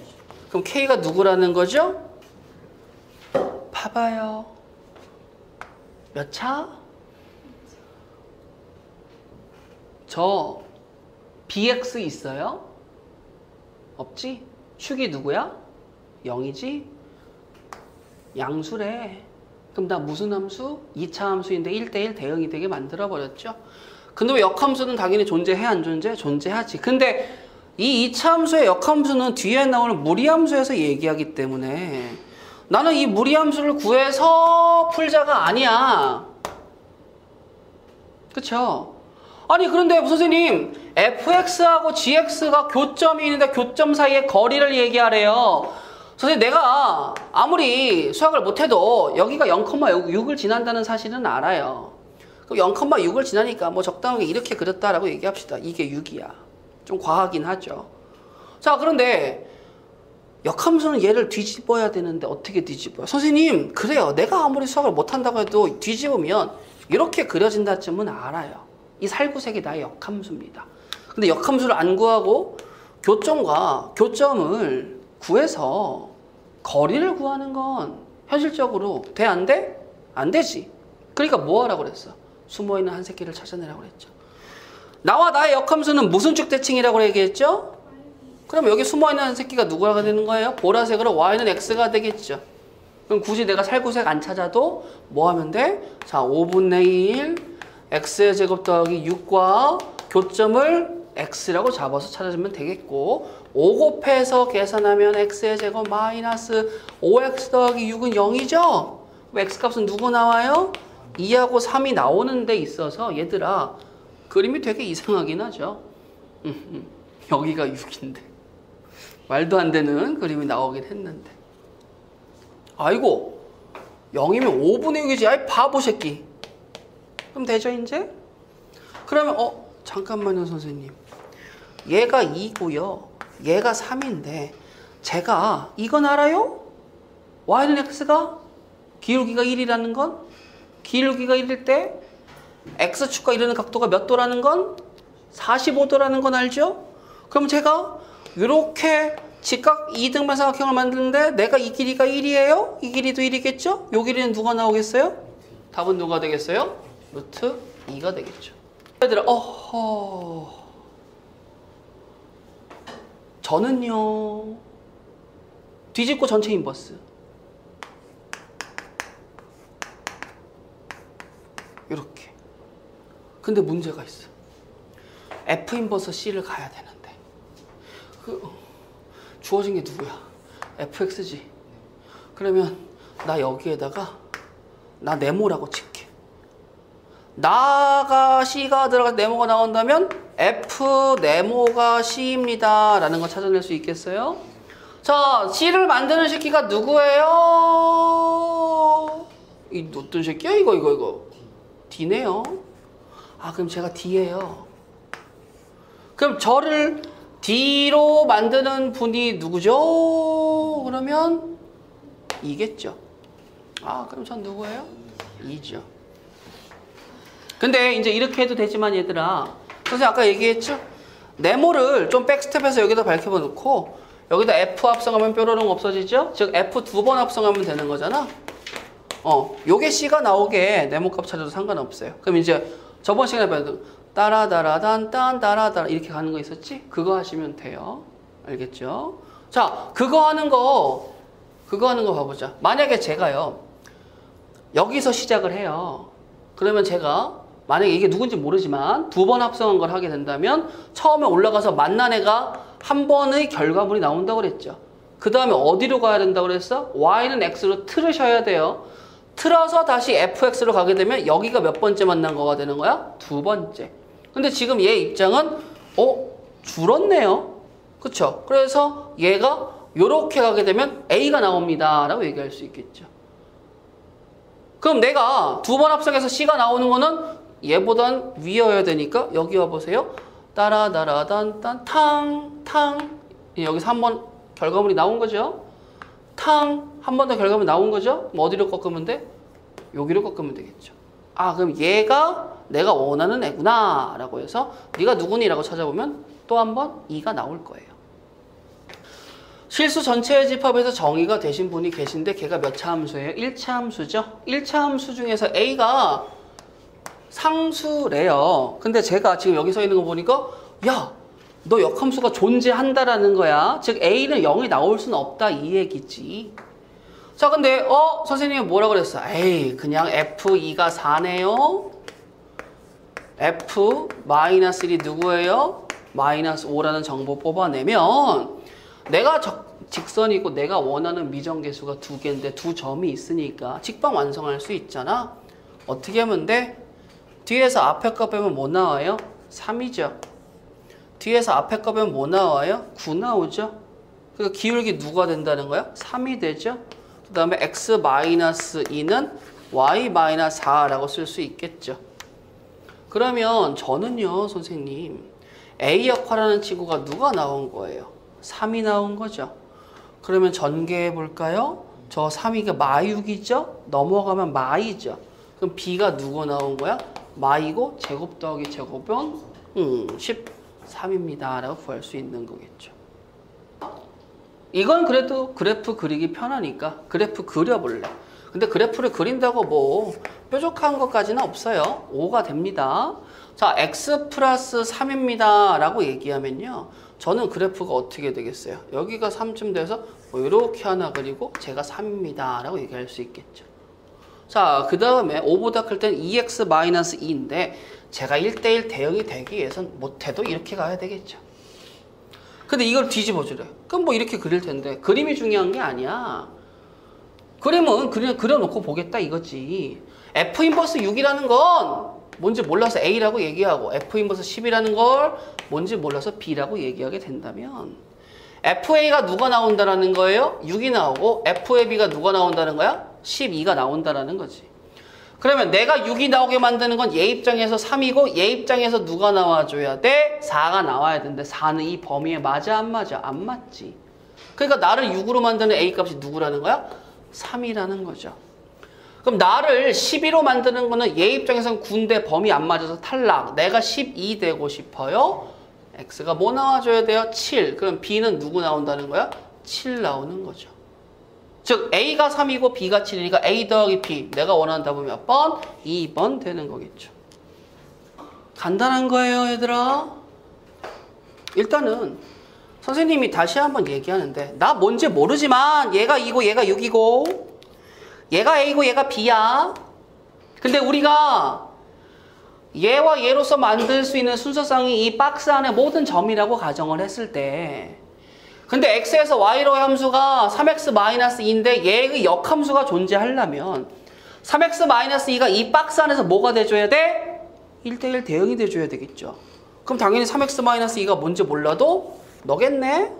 그럼 k가 누구라는 거죠? 봐봐요. 몇 차? 저 bx 있어요? 없지? 축이 누구야? 0이지? 양수래. 그럼 나 무슨 함수? 2차 함수인데 1대1 대응이 되게 만들어버렸죠? 근데 왜 역함수는 당연히 존재해 안 존재? 존재하지. 근데 이 2차 함수의 역함수는 뒤에 나오는 무리함수에서 얘기하기 때문에 나는 이 무리함수를 구해서 풀자가 아니야. 그쵸? 아니 그런데 선생님 fx하고 gx가 교점이 있는데 교점 사이의 거리를 얘기하래요. 선생님 내가 아무리 수학을 못해도 여기가 0,6을 지난다는 사실은 알아요. 그럼 0,6을 지나니까 뭐 적당하게 이렇게 그렸다라고 얘기합시다. 이게 6이야. 좀 과하긴 하죠. 자 그런데 역함수는 얘를 뒤집어야 되는데 어떻게 뒤집어요? 선생님 그래요. 내가 아무리 수학을 못한다고 해도 뒤집으면 이렇게 그려진다쯤은 알아요. 이 살구색이 나의 역함수입니다. 근데 역함수를 안 구하고 교점과 교점을 구해서 거리를 구하는 건 현실적으로 돼? 안 돼? 안 되지. 그러니까 뭐 하라고 그랬어? 숨어있는 한 새끼를 찾아내라고 그랬죠. 나와 나의 역함수는 무슨 쭉대칭이라고 얘기했죠? 그럼 여기 숨어있는 한 새끼가 누구라고 되는 거예요? 보라색으로 y는 x가 되겠죠. 그럼 굳이 내가 살구색 안 찾아도 뭐 하면 돼? 자, 5분의 1 x의 제곱 더하기 6과 교점을 x라고 잡아서 찾아주면 되겠고 5 곱해서 계산하면 x의 제곱 마이너스 5x 더하기 6은 0이죠? x값은 누구 나와요? 2하고 3이 나오는 데 있어서 얘들아 그림이 되게 이상하긴 하죠. 여기가 6인데 말도 안 되는 그림이 나오긴 했는데 아이고 0이면 5분의 6이지 아이 바보 새끼. 그럼 되죠 이제? 그러면 잠깐만요 선생님 얘가 2고요 얘가 3인데 제가 이건 알아요? y는 x가 기울기가 1이라는 건 기울기가 1일 때 x축과 이르는 각도가 몇 도라는 건 45도라는 건 알죠? 그럼 제가 이렇게 직각 2등분 삼각형을 만드는데 내가 이 길이가 1이에요? 이 길이도 1이겠죠? 이 길이는 누가 나오겠어요? 답은 누가 되겠어요? 루트 2가 되겠죠. 얘들아, 저는요 뒤집고 전체 인버스 이렇게. 근데 문제가 있어. F 인버스 C를 가야 되는데 주어진 게 누구야? fx지. 그러면 나 여기에다가 나 네모라고 칠게. 나가 C가 들어가서 네모가 나온다면 F 네모가 C입니다 라는 거 찾아낼 수 있겠어요? 자, C를 만드는 새끼가 누구예요? 이 어떤 새끼야? 이거 D네요. 아 그럼 제가 D예요. 그럼 저를 D로 만드는 분이 누구죠? 그러면 E겠죠. 아 그럼 전 누구예요? E죠. 근데 이제 이렇게 해도 되지만 얘들아 선생님 아까 얘기했죠? 네모를 좀 백스텝해서 여기다 밝혀봐 놓고 여기다 F 합성하면 뾰로롱 없어지죠? 즉 F 두 번 합성하면 되는 거잖아. 요게 C가 나오게 네모값 찾아도 상관없어요. 그럼 이제 저번 시간에 배웠던 따라다라단 딴 따라다라 이렇게 가는 거 있었지? 그거 하시면 돼요. 알겠죠? 자 그거 하는 거 봐보자. 만약에 제가요 여기서 시작을 해요. 그러면 제가 만약에 이게 누군지 모르지만 두 번 합성한 걸 하게 된다면 처음에 올라가서 만난 애가 한 번의 결과물이 나온다고 그랬죠. 그 다음에 어디로 가야 된다고 그랬어? y는 x로 틀으셔야 돼요. 틀어서 다시 fx로 가게 되면 여기가 몇 번째 만난 거가 되는 거야? 두 번째. 근데 지금 얘 입장은 줄었네요. 그쵸? 그래서 얘가 요렇게 가게 되면 a가 나옵니다 라고 얘기할 수 있겠죠. 그럼 내가 두 번 합성해서 C가 나오는 거는 얘보단 위여야 되니까 여기 와보세요. 따라다라단 탕 여기서 한 번 결과물이 나온 거죠. 탕 한 번 더 결과물이 나온 거죠. 뭐 어디로 꺾으면 돼? 여기로 꺾으면 되겠죠. 아 그럼 얘가 내가 원하는 애구나 라고 해서 네가 누구니? 라고 찾아보면 또 한 번 2가 나올 거예요. 실수 전체의 집합에서 정의가 되신 분이 계신데 걔가 몇 차 함수예요? 1차 함수죠. 1차 함수 중에서 A가 상수래요. 근데 제가 지금 여기 서 있는 거 보니까 야, 너 역함수가 존재한다라는 거야. 즉 A는 0이 나올 수는 없다 이 얘기지. 자 근데 선생님이 뭐라 그랬어? 에이 그냥 F2가 4네요. F-1이 누구예요? 마이너스 5라는 정보 뽑아내면 내가 직선이고 내가 원하는 미정계수가 두 개인데 두 점이 있으니까 직방 완성할 수 있잖아. 어떻게 하면 돼? 뒤에서 앞에 거 빼면 뭐 나와요? 3이죠. 뒤에서 앞에 거 빼면 뭐 나와요? 9 나오죠. 그러니까 기울기 누가 된다는 거야? 3이 되죠. 그 다음에 x-2는 y-4라고 쓸 수 있겠죠. 그러면 저는요, 선생님, A 역할하는 친구가 누가 나온 거예요? 3이 나온 거죠. 그러면 전개해 볼까요? 저 3이가 마육이죠? 넘어가면 마이죠. 그럼 B가 누구 나온 거야? 마이고 제곱 더하기 제곱은 13입니다. 라고 구할 수 있는 거겠죠. 이건 그래도 그래프 그리기 편하니까 그래프 그려볼래. 근데 그래프를 그린다고 뭐 뾰족한 것까지는 없어요. 5가 됩니다. 자, x 플러스 3입니다. 라고 얘기하면요. 저는 그래프가 어떻게 되겠어요? 여기가 3쯤 돼서 뭐 이렇게 하나 그리고 제가 3입니다. 라고 얘기할 수 있겠죠. 자, 그 다음에 5보다 클 땐 2x-2인데 제가 1대1 대응이 되기 위해선 못해도 이렇게 가야 되겠죠. 근데 이걸 뒤집어 주래. 그럼 뭐 이렇게 그릴 텐데 그림이 중요한 게 아니야. 그림은 그냥 그려놓고 보겠다 이거지. F 인버스 6이라는 건 뭔지 몰라서 A라고 얘기하고 F 인버스 10이라는 걸 뭔지 몰라서 B라고 얘기하게 된다면 FA가 누가 나온다라는 거예요? 6이 나오고 FAB가 누가 나온다는 거야? 12가 나온다라는 거지. 그러면 내가 6이 나오게 만드는 건 얘 입장에서 3이고 얘 입장에서 누가 나와줘야 돼? 4가 나와야 되는데 4는 이 범위에 맞아 안 맞아? 안 맞지. 그러니까 나를 6으로 만드는 A 값이 누구라는 거야? 3이라는 거죠. 그럼 나를 12로 만드는 거는 얘 입장에서는 9인데 범위 안 맞아서 탈락. 내가 12 되고 싶어요. X가 뭐 나와줘야 돼요? 7. 그럼 B는 누구 나온다는 거야? 7 나오는 거죠. 즉 A가 3이고 B가 7이니까 A 더하기 B. 내가 원하는 답은 몇 번? 2번 되는 거겠죠. 간단한 거예요, 얘들아. 일단은 선생님이 다시 한번 얘기하는데 나 뭔지 모르지만 얘가 2고 얘가 6이고 얘가 A고 얘가 B야. 근데 우리가 얘와 얘로서 만들 수 있는 순서상이 이 박스 안에 모든 점이라고 가정을 했을 때 근데 x에서 y로 함수가 3x-2인데 얘의 역함수가 존재하려면 3x-2가 이 박스 안에서 뭐가 돼줘야 돼? 1대1 대응이 돼줘야 되겠죠. 그럼 당연히 3x-2가 뭔지 몰라도 너겠네?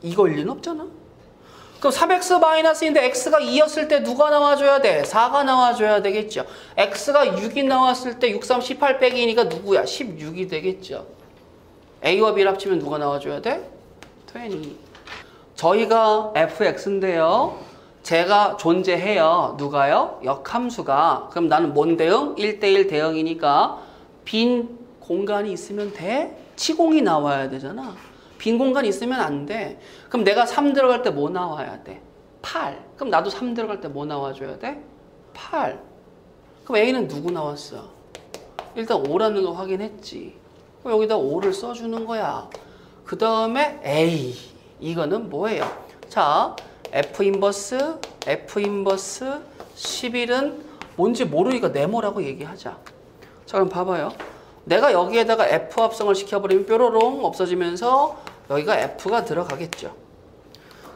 이걸 리는 없잖아. 그럼 3x-인데 x가 2였을 때 누가 나와줘야 돼? 4가 나와줘야 되겠죠. x가 6이 나왔을 때 6, 3, 18 빼기 2니까 누구야? 16이 되겠죠. A와 B를 합치면 누가 나와줘야 돼? 20. 저희가 fx인데요. 제가 존재해요. 누가요? 역함수가. 그럼 나는 뭔 대응? 1대1 대응이니까 빈 공간이 있으면 돼? 치공이 나와야 되잖아. 빈 공간이 있으면 안 돼. 그럼 내가 3 들어갈 때 뭐 나와야 돼? 8. 그럼 나도 3 들어갈 때 뭐 나와줘야 돼? 8. 그럼 A는 누구 나왔어? 일단 5라는 거 확인했지. 그럼 여기다 5를 써주는 거야. 그 다음에 A. 이거는 뭐예요? 자, F 인버스 11은 뭔지 모르니까 네모라고 얘기하자. 자, 그럼 봐봐요. 내가 여기에다가 F 합성을 시켜버리면 뾰로롱 없어지면서 여기가 F가 들어가겠죠.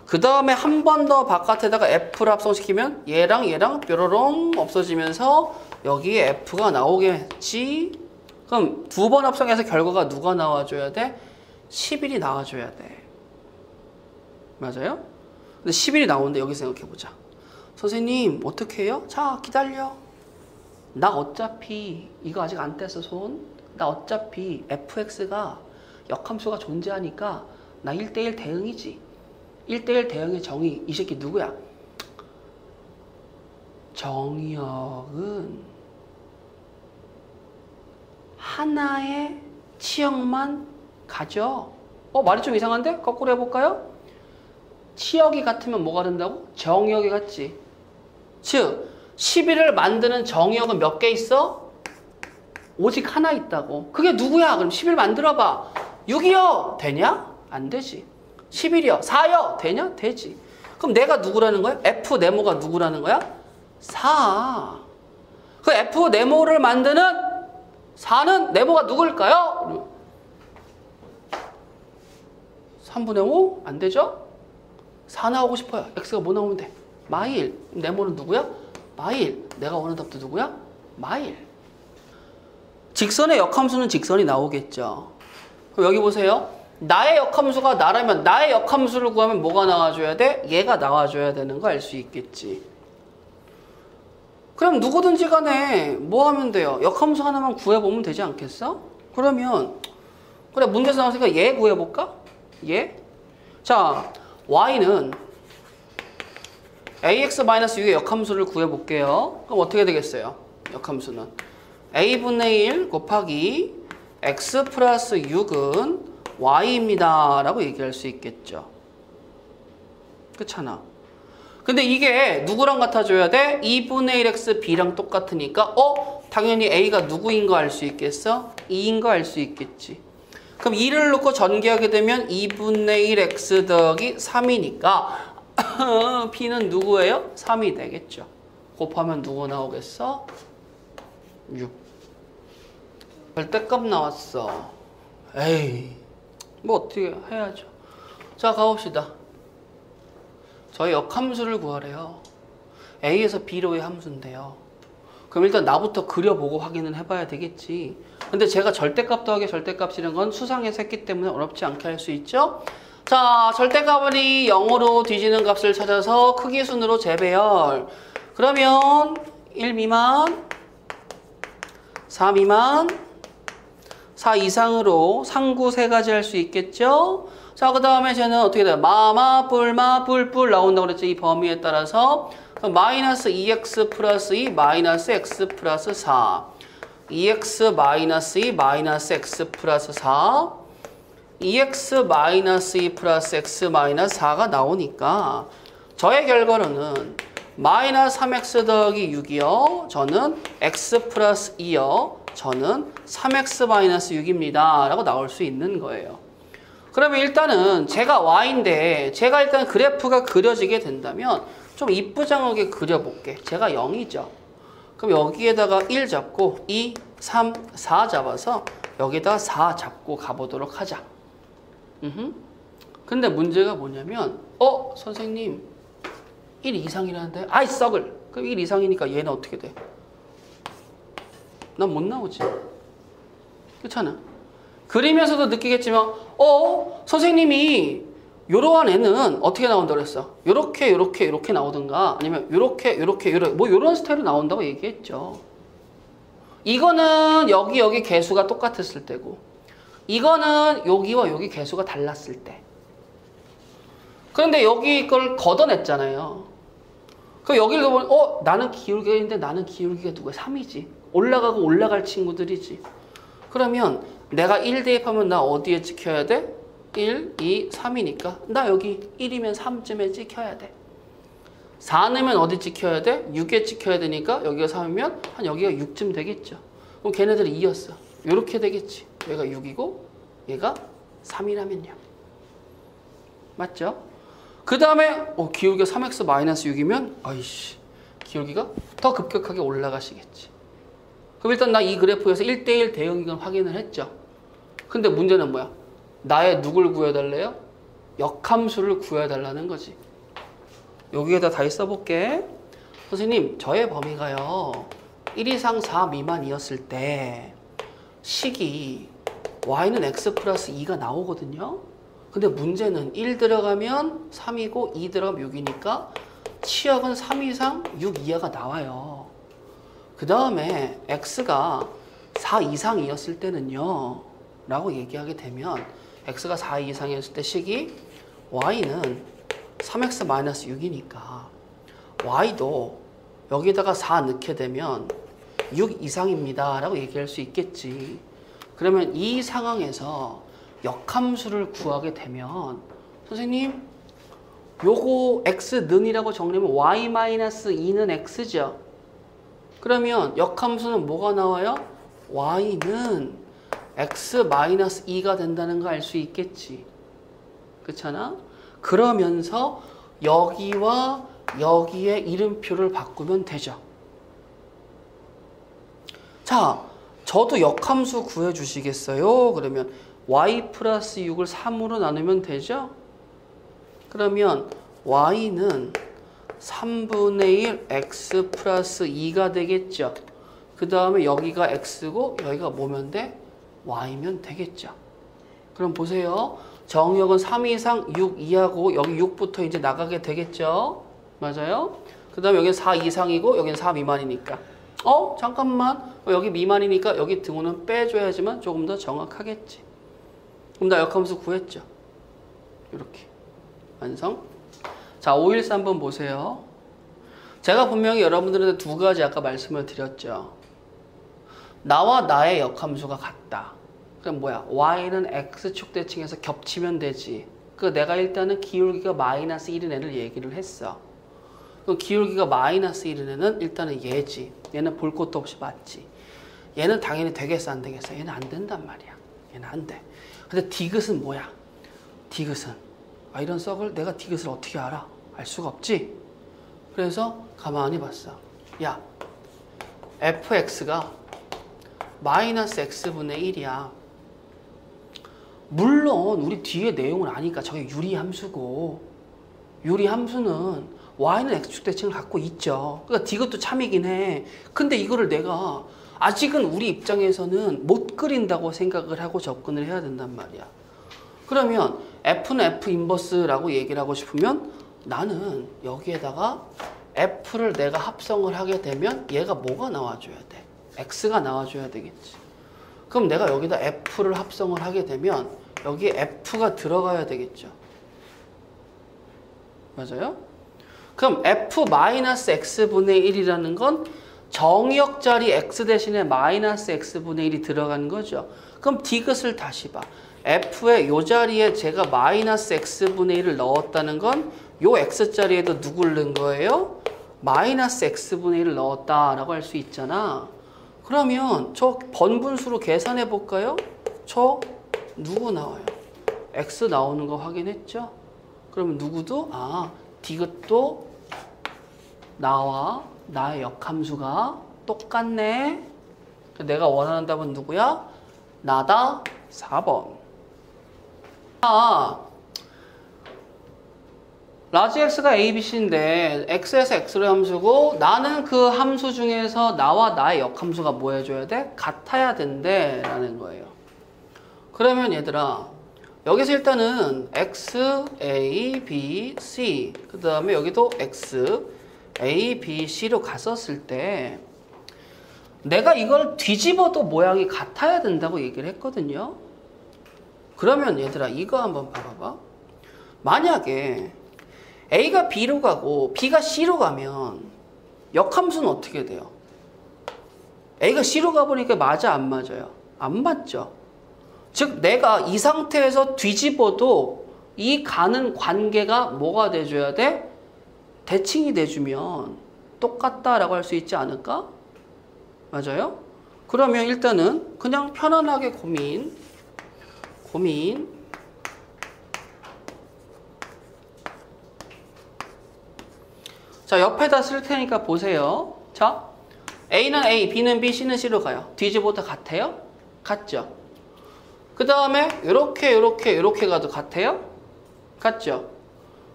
그 다음에 한 번 더 바깥에다가 F를 합성시키면 얘랑 뾰로롱 없어지면서 여기에 F가 나오겠지. 그럼 두 번 합성해서 결과가 누가 나와줘야 돼? 11이 나와줘야 돼. 맞아요? 근데 11이 나오는데 여기 생각해보자. 선생님 어떻게 해요? 자, 기다려. 나 어차피 이거 아직 안 뗐어 손. 나 어차피 fx가 역함수가 존재하니까 나 1대1 대응이지. 1대1 대응의 정의. 이 새끼 누구야? 정의역은 하나의 치역만 가져. 말이 좀 이상한데? 거꾸로 해볼까요? 치역이 같으면 뭐가 된다고? 정의역이 같지. 즉 11을 만드는 정의역은 몇 개 있어? 오직 하나 있다고. 그게 누구야? 그럼 11 만들어봐. 6이요? 되냐? 안 되지. 11이요? 4요? 되냐? 되지. 그럼 내가 누구라는 거야? F 네모가 누구라는 거야? 4. 그 F 네모를 만드는 4는 네모가 누굴까요? 3분의 5? 안 되죠? 4 나오고 싶어요. X가 뭐 나오면 돼? 마일. 네모는 누구야? 마일. 내가 원하는 답도 누구야? 마일. 직선의 역함수는 직선이 나오겠죠. 그럼 여기 보세요. 나의 역함수가 나라면 나의 역함수를 구하면 뭐가 나와줘야 돼? 얘가 나와줘야 되는 거 알 수 있겠지. 그럼 누구든지 간에 뭐 하면 돼요? 역함수 하나만 구해보면 되지 않겠어? 그러면 그래 문제에서 나왔으니까 얘 구해볼까? 얘? 자, y는 ax-6의 역함수를 구해볼게요. 그럼 어떻게 되겠어요? 역함수는 a분의 1 곱하기 x 플러스 6은 y입니다 라고 얘기할 수 있겠죠. 그렇잖아. 근데 이게 누구랑 같아줘야 돼? 2분의 1x b랑 똑같으니까 당연히 a가 누구인 거 알 수 있겠어? 2인 거 알 수 있겠지. 그럼 2를 놓고 전개하게 되면 2분의 1x 더하기 3이니까 b는 누구예요? 3이 되겠죠. 곱하면 누구 나오겠어? 6. 절대값 나왔어. 에이, 뭐 어떻게 해야죠. 자, 가봅시다. 저희 역함수를 구하래요. a에서 b로의 함수인데요. 그럼 일단 나부터 그려보고 확인은 해봐야 되겠지. 근데 제가 절대값 더하기 절대값이라는 건 수상에서 했기 때문에 어렵지 않게 할 수 있죠. 자, 절대값이 0으로 뒤지는 값을 찾아서 크기순으로 재배열. 그러면 1 미만, 4 미만, 4 이상으로 상구 3가지 할 수 있겠죠. 자, 그 다음에 쟤는 어떻게 돼요? 마마, 뿔마, 뿔뿔 나온다고 그랬죠. 이 범위에 따라서. 마이너스 2x 플러스 2 마이너스 x 플러스 4. 2x 마이너스 2 마이너스 x 플러스 4. 2x 마이너스 2 플러스 x 마이너스 4가 나오니까 저의 결과로는 마이너스 3x 더하기 6이요. 저는 x 플러스 2요. 저는 3x 마이너스 6입니다. 라고 나올 수 있는 거예요. 그러면 일단은 제가 y인데 제가 일단 그래프가 그려지게 된다면 좀 이쁘장하게 그려볼게. 제가 0이죠. 그럼 여기에다가 1 잡고 2, 3, 4 잡아서 여기다가 4 잡고 가보도록 하자. 근데 문제가 뭐냐면 선생님 1 이상이라는데 아이 썩을. 그럼 1 이상이니까 얘는 어떻게 돼? 난 못 나오지. 그렇잖아. 그리면서도 느끼겠지만 선생님이 요러한 애는 어떻게 나온다고 그랬어? 요렇게 요렇게 요렇게 나오든가 아니면 요렇게 요렇게 요렇게 뭐 요런 스타일로 나온다고 얘기했죠. 이거는 여기 개수가 똑같았을 때고 이거는 여기와 여기 개수가 달랐을 때. 그런데 여기 걸 걷어냈잖아요. 그럼 여기를 보면 나는 기울기인데 나는 기울기가 누구야? 3이지. 올라가고 올라갈 친구들이지. 그러면 내가 1 대입하면 나 어디에 찍혀야 돼? 1, 2, 3이니까 나 여기 1이면 3쯤에 찍혀야 돼. 4 넣으면 어디 찍혀야 돼? 6에 찍혀야 되니까 여기가 3이면 한 여기가 6쯤 되겠죠. 그럼 걔네들이 2였어. 이렇게 되겠지. 얘가 6이고 얘가 3이라면요. 맞죠? 그 다음에 기울기가 3x-6이면 아이씨 기울기가 더 급격하게 올라가시겠지. 그럼 일단 나 이 그래프에서 1대1 대응이건 확인을 했죠. 근데 문제는 뭐야? 나의 누굴 구해달래요? 역함수를 구해달라는 거지. 여기에다 다시 써볼게. 선생님 저의 범위가요 1 이상 4 미만이었을 때 식이 y는 x 플러스 2가 나오거든요. 근데 문제는 1 들어가면 3이고 2 들어가면 6이니까 치역은 3 이상 6 이하가 나와요. 그 다음에 x가 4 이상이었을 때는요 라고 얘기하게 되면 x가 4 이상이었을 때 식이 y는 3x-6이니까 y도 여기다가 4 넣게 되면 6 이상입니다 라고 얘기할 수 있겠지. 그러면 이 상황에서 역함수를 구하게 되면 선생님 요거 x는이라고 정리하면 y-2는 x죠. 그러면 역함수는 뭐가 나와요? y는 x-2가 된다는 거 알 수 있겠지. 그렇잖아? 그러면서 여기와 여기에 이름표를 바꾸면 되죠. 자, 저도 역함수 구해주시겠어요? 그러면 y 플러스 6을 3으로 나누면 되죠? 그러면 y는 3분의 1 x 플러스 2가 되겠죠. 그 다음에 여기가 x고 여기가 뭐면 돼? y면 되겠죠. 그럼 보세요. 정역은 3 이상 6 이하고 여기 6부터 이제 나가게 되겠죠. 맞아요? 그 다음에 여기는 4 이상이고 여기는 4 미만이니까. 잠깐만. 여기 미만이니까 여기 등호는 빼줘야지만 조금 더 정확하겠지. 그럼 나 역함수 구했죠. 이렇게. 완성. 자, 513번 보세요. 제가 분명히 여러분들한테 두 가지 아까 말씀을 드렸죠. 나와 나의 역함수가 같다. 그럼 뭐야? y는 x축 대칭해서 겹치면 되지. 내가 일단은 기울기가 마이너스 1인 애를 얘기를 했어. 그럼 기울기가 마이너스 1인 애는 일단은 얘지. 얘는 볼 것도 없이 맞지. 얘는 당연히 되겠어 안 되겠어? 얘는 안 된단 말이야. 얘는 안 돼. 근데 디귿은 뭐야? 디귿은 이런 썩을 내가 디귿을 어떻게 알아? 알 수가 없지. 그래서 가만히 봤어. 야, fx가 마이너스 x분의 1이야. 물론 우리 뒤에 내용을 아니까 저게 유리함수고, 유리함수는 y는 x축 대칭을 갖고 있죠. 그러니까 디귿도 참이긴 해. 근데 이거를 내가 아직은 우리 입장에서는 못 그린다고 생각을 하고 접근을 해야 된단 말이야. 그러면 f는 f 인버스라고 얘기를 하고 싶으면 나는 여기에다가 f를 내가 합성을 하게 되면 얘가 뭐가 나와줘야 돼? x가 나와줘야 되겠지. 그럼 내가 여기다 f를 합성을 하게 되면 여기에 f가 들어가야 되겠죠. 맞아요? 그럼 f-x분의 1이라는 건 정의역자리 x 대신에 마이너스 x분의 1이 들어가는 거죠. 그럼 디귿을 다시 봐. f의 요 자리에 제가 마이너스 x분의 1을 넣었다는 건 요 x자리에도 누굴 넣은 거예요? 마이너스 x분의 1을 넣었다라고 할 수 있잖아. 그러면 저 번분수로 계산해 볼까요? 저 누구 나와요? x 나오는 거 확인했죠? 그러면 누구도? 디귿도 나와 나의 역함수가 똑같네. 내가 원하는 답은 누구야? 나다. 4번. 라지 x가 a, b, c인데 x에서 x로 함수고 나는 그 함수 중에서 나와 나의 역함수가 뭐 해줘야 돼? 같아야 된대 라는 거예요. 그러면 얘들아 여기서 일단은 x, a, b, c 그 다음에 여기도 x, a, b, c로 갔었을 때 내가 이걸 뒤집어도 모양이 같아야 된다고 얘기를 했거든요. 그러면 얘들아 이거 한번 봐봐봐. 만약에 a가 b로 가고 b가 c로 가면 역함수는 어떻게 돼요? a가 c로 가보니까 맞아 안 맞아요? 안 맞죠. 즉 내가 이 상태에서 뒤집어도 이 가는 관계가 뭐가 돼줘야 돼? 대칭이 돼주면 똑같다라고 할 수 있지 않을까? 맞아요? 그러면 일단은 그냥 편안하게 고민 자 옆에다 쓸 테니까 보세요. 자 A는 A, B는 B, C는 C로 가요. 뒤집어도 같아요? 같죠? 그 다음에 요렇게 가도 같아요? 같죠?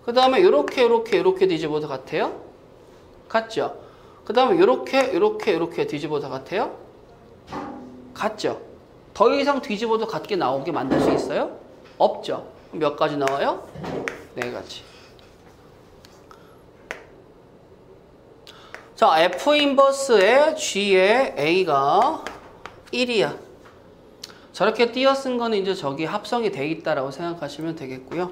그 다음에 요렇게 뒤집어도 같아요? 같죠? 그 다음에 요렇게 뒤집어도 같아요? 같죠? 더 이상 뒤집어도 같게 나오게 만들 수 있어요? 없죠? 몇 가지 나와요? 4가지. 자, F 인버스의 G의 A가 1이야. 저렇게 띄어 쓴 거는 이제 저기 합성이 돼 있다라고 생각하시면 되겠고요.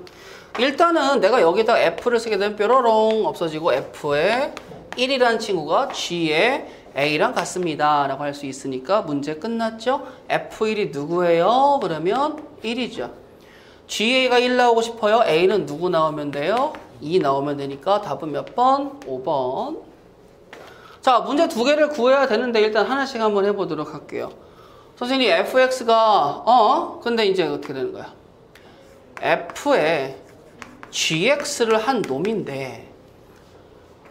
일단은 내가 여기다 F를 쓰게 되면 뾰로롱 없어지고 F의 1이라는 친구가 G의 A랑 같습니다 라고 할 수 있으니까 문제 끝났죠? F1이 누구예요? 그러면 1이죠. GA가 1 나오고 싶어요? A는 누구 나오면 돼요? 2 나오면 되니까 답은 몇 번? 5번. 자, 문제 2개를 구해야 되는데 일단 하나씩 한번 해보도록 할게요. 선생님 fx가 근데 이제 어떻게 되는 거야? f에 gx를 한 놈인데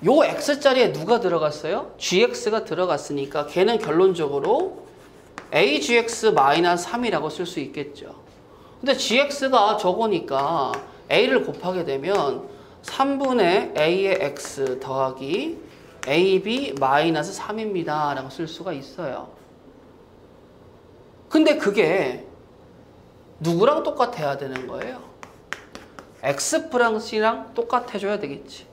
요 x자리에 누가 들어갔어요? gx가 들어갔으니까 걔는 결론적으로 agx-3이라고 쓸 수 있겠죠. 근데 gx가 저거니까 a를 곱하게 되면 3분의 a의 x 더하기 ab 마이너스 3입니다 라고 쓸 수가 있어요. 근데 그게 누구랑 똑같아야 되는 거예요? x 플러스 c랑 똑같아줘야 되겠지.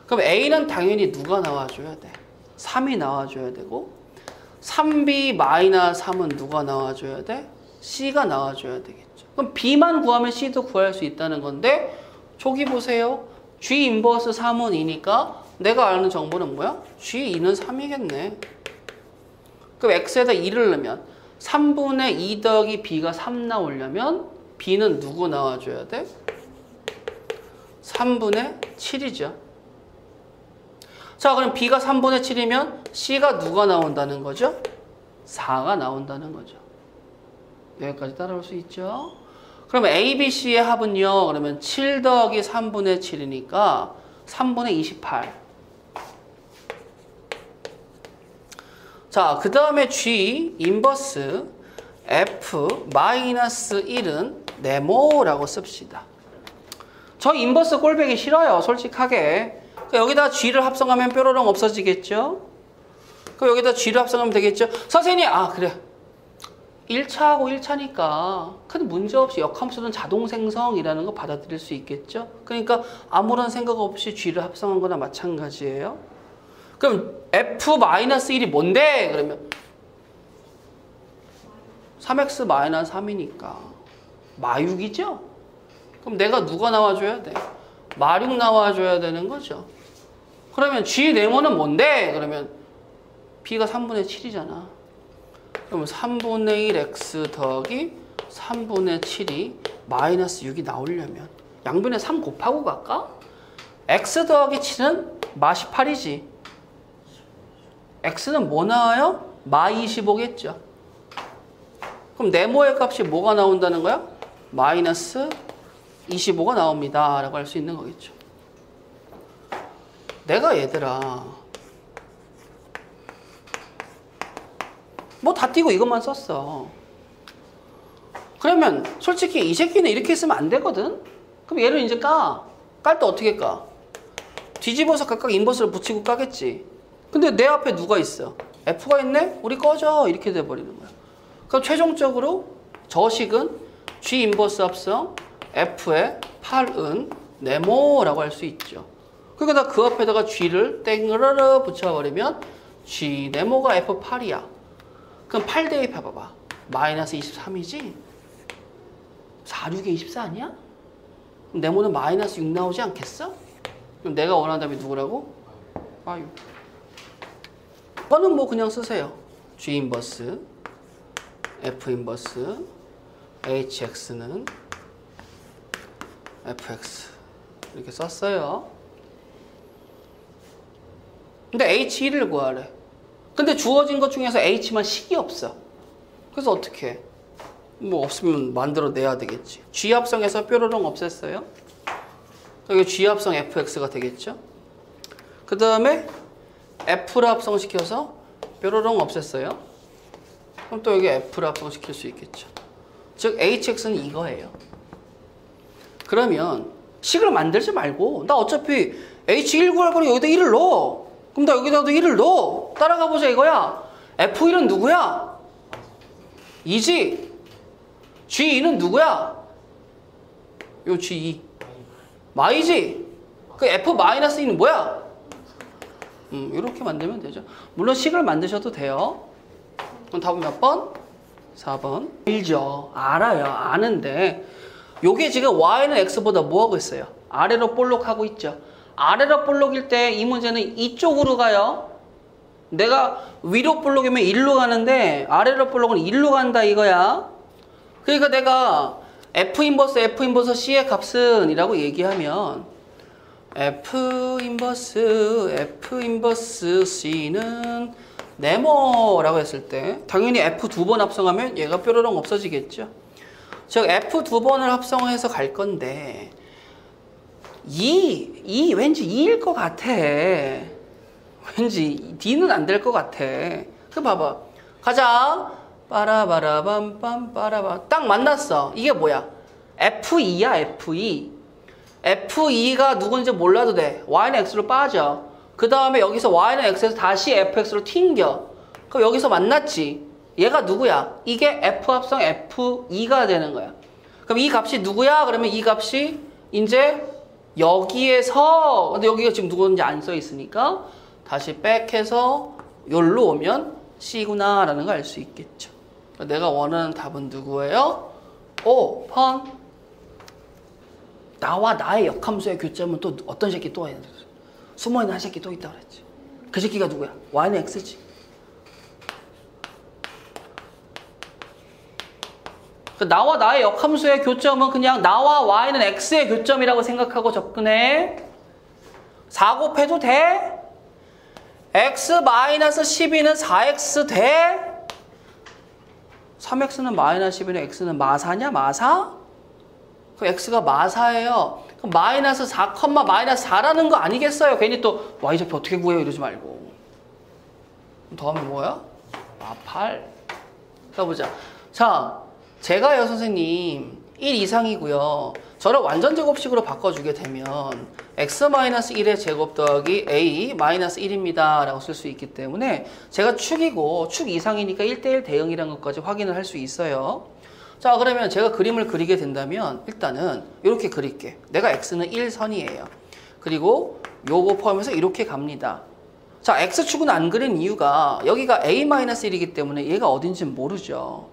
그럼 a는 당연히 누가 나와줘야 돼? 3이 나와줘야 되고 3b 마이너스 3은 누가 나와줘야 돼? c가 나와줘야 되겠죠. 그럼 b만 구하면 c도 구할 수 있다는 건데 저기 보세요. g 인버스 3은 2니까 내가 아는 정보는 뭐야? g2는 3이겠네. 그럼 x에다 2를 넣으면 3분의 2 더하기 b가 3 나오려면 b는 누구 나와줘야 돼? 3분의 7이죠. 자, 그럼 b가 3분의 7이면 c가 누가 나온다는 거죠? 4가 나온다는 거죠. 여기까지 따라올 수 있죠? 그러면 a, b, c의 합은요. 그러면 7 더하기 3분의 7이니까 3분의 28. 자, 그 다음에 g 인버스 f 마이너스 1은 네모라고 씁시다. 저 인버스 꼴배기 싫어요. 솔직하게. 여기다 g를 합성하면 뾰로롱 없어지겠죠? 그럼 여기다 g를 합성하면 되겠죠? 선생님, 그래. 1차하고 1차니까 큰 문제 없이 역함수는 자동 생성이라는 거 받아들일 수 있겠죠? 그러니까 아무런 생각 없이 g를 합성한 거나 마찬가지예요. 그럼 f-1이 뭔데? 그러면 3x-3이니까 마6이죠? 그럼 내가 누가 나와줘야 돼? 마6 나와줘야 되는 거죠. 그러면 g 네모는 뭔데? 그러면 b가 3분의 7이잖아. 그러면 3분의 1 x 더하기 3분의 7이 마이너스 6이 나오려면 양변에 3 곱하고 갈까? x 더하기 7은 마 18이지. x는 뭐 나와요? 마 25겠죠. 그럼 네모의 값이 뭐가 나온다는 거야? 마이너스 25가 나옵니다 라고 할 수 있는 거겠죠. 내가 얘들아 뭐 다 띄고 이것만 썼어. 그러면 솔직히 이 새끼는 이렇게 쓰면 안 되거든. 그럼 얘를 이제 깔 때 어떻게 까? 뒤집어서 각각 인버스를 붙이고 까겠지. 근데 내 앞에 누가 있어? f가 있네? 우리 꺼져. 이렇게 돼버리는 거야. 그럼 최종적으로 저식은 g 인버스 합성 f의 8은 네모라고 할 수 있죠. 그러니까 그 앞에다가 g를 땡으르르 붙여버리면 g 네모가 f8이야. 그럼 8 대입해봐봐. 마이너스 23이지? 4, 6에 24 아니야? 그럼 네모는 마이너스 6 나오지 않겠어? 그럼 내가 원하는 답이 누구라고? 6. 이거는 뭐 그냥 쓰세요. g 인버스 f 인버스 hx는 fx 이렇게 썼어요. 근데 h1을 구하래. 근데 주어진 것 중에서 h만 식이 없어. 그래서 어떻게 해? 뭐 없으면 만들어내야 되겠지. g 합성해서 뾰로롱 없앴어요. 여기 g 합성 fx가 되겠죠. 그 다음에 f를 합성시켜서 뾰로롱 없앴어요. 그럼 또 여기 f를 합성시킬 수 있겠죠. 즉 hx는 이거예요. 그러면 식을 만들지 말고 나 어차피 h1 구할 거니 여기다 1을 넣어. 그럼 나 여기다도 1을 넣어. 따라가 보자 이거야. f1은 누구야? 2지. g2는 누구야? 요 g2. 마이지. 그 f-2는 뭐야? 이렇게 만들면 되죠. 물론 식을 만드셔도 돼요. 그럼 답은 몇 번? 4번. 알죠. 알아요. 아는데 요게 지금 y는 x보다 뭐하고 있어요? 아래로 볼록하고 있죠. 아래로 볼록일 때 이 문제는 이쪽으로 가요. 내가 위로 볼록이면 일로 가는데 아래로 볼록은 일로 간다 이거야. 그러니까 내가 f 인버스 c의 값은 이라고 얘기하면 f 인버스 c는 네모라고 했을 때 당연히 f 2번 합성하면 얘가 뾰로롱 없어지겠죠. 즉 f 2번을 합성해서 갈 건데 왠지 2일 것 같아. 왠지 D는 안 될 것 같아. 그 봐봐. 가자. 빠라바라밤빰 빠라바. 딱 만났어. 이게 뭐야? F2야 F2. F2가 누군지 몰라도 돼. Y는 X로 빠져. 그 다음에 여기서 Y는 X에서 다시 FX로 튕겨. 그럼 여기서 만났지. 얘가 누구야? 이게 F 합성 F2가 되는 거야. 그럼 이 값이 누구야? 그러면 이 값이 이제 여기에서, 근데 여기가 지금 누구인지 안 써 있으니까 다시 백해서 여기로 오면 C구나 라는 걸 알 수 있겠죠. 내가 원하는 답은 누구예요? 5번. 나와 나의 역함수의 교점은 또 어떤 새끼 또 있는 거지? 숨어있는 한 새끼 또 있다고 그랬지. 그 새끼가 누구야? Y는 X지. 나와 나의 역함수의 교점은 그냥 나와 Y는 X의 교점이라고 생각하고 접근해. 4 곱해도 돼? X-12는 4X 돼? 3X는 마이너스 12는 X는 마사냐? 마사? 그럼 X가 마사예요. 그럼 마이너스 4, 마이너스 4라는 거 아니겠어요? 괜히 또 Y좌표 어떻게 구해요? 이러지 말고. 더하면 뭐야? 8. 가보자. 자, 제가요 선생님 1 이상이고요. 저를 완전 제곱식으로 바꿔주게 되면 x-1의 제곱 더하기 a-1입니다 라고 쓸 수 있기 때문에 제가 축이고 축 이상이니까 1대1 대응이라는 것까지 확인을 할 수 있어요. 자, 그러면 제가 그림을 그리게 된다면 일단은 이렇게 그릴게. 내가 x는 1선이에요. 그리고 요거 포함해서 이렇게 갑니다. 자, x축은 안 그린 이유가 여기가 a-1이기 때문에 얘가 어딘지는 모르죠.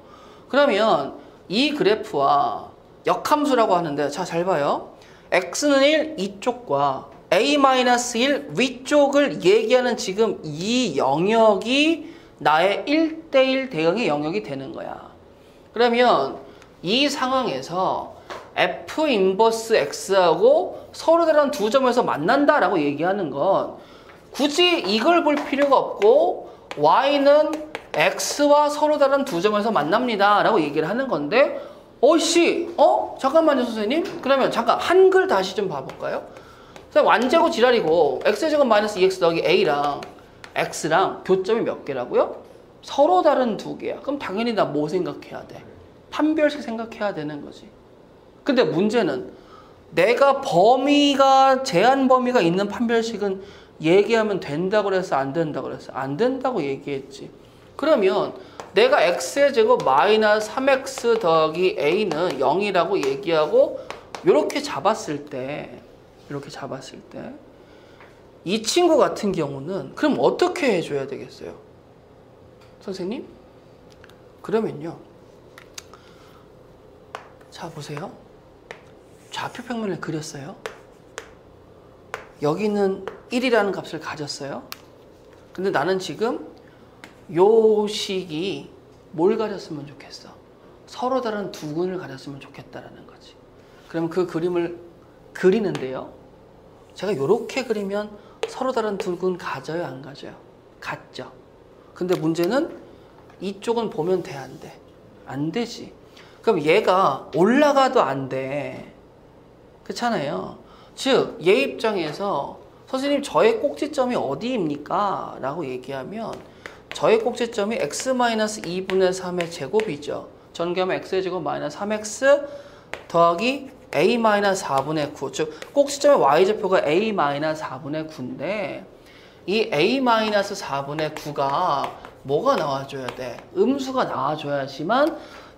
그러면 이 그래프와 역함수라고 하는데, 자, 잘 봐요. x는 1 이쪽과 a-1 위쪽을 얘기하는 지금 이 영역이 나의 1대1 대응의 영역이 되는 거야. 그러면 이 상황에서 f 인버스 x하고 서로 다른 두 점에서 만난다라고 얘기하는 건 굳이 이걸 볼 필요가 없고 y는 x와 서로 다른 두 점에서 만납니다 라고 얘기를 하는 건데, 어이씨, 잠깐만요 선생님. 그러면 잠깐 한글 다시 좀 봐볼까요? 완제곱 지랄이고 x제곱 마이너스 2x 더하기 a랑 x랑 교점이 몇 개라고요? 서로 다른 두 개야. 그럼 당연히 나 뭐 생각해야 돼? 판별식 생각해야 되는 거지. 근데 문제는 내가 범위가 제한 범위가 있는 판별식은 얘기하면 된다고 그랬어? 안 된다고 그랬어? 안 된다고 얘기했지. 그러면 내가 x의 제곱 마이너스 3x 더하기 a는 0이라고 얘기하고 이렇게 잡았을 때 이 친구 같은 경우는 그럼 어떻게 해줘야 되겠어요? 선생님? 그러면요. 자, 보세요. 좌표 평면을 그렸어요. 여기는 1이라는 값을 가졌어요. 근데 나는 지금 요 식이 뭘 가졌으면 좋겠어? 서로 다른 두 근을 가졌으면 좋겠다라는 거지. 그러면 그 그림을 그리는데요. 제가 요렇게 그리면 서로 다른 두 근 가져요, 안 가져요? 같죠. 근데 문제는 이쪽은 보면 돼, 안 돼? 안 되지. 그럼 얘가 올라가도 안 돼. 그렇잖아요. 즉, 얘 입장에서 선생님 저의 꼭지점이 어디입니까? 라고 얘기하면 저의 꼭지점이 x-2분의 3의 제곱이죠. 전개하면 x의 제곱 마이너스 3x 더하기 a-4분의 9. 즉 꼭지점의 y좌표가 a-4분의 9인데 이 a-4분의 9가 뭐가 나와줘야 돼? 음수가 나와줘야지만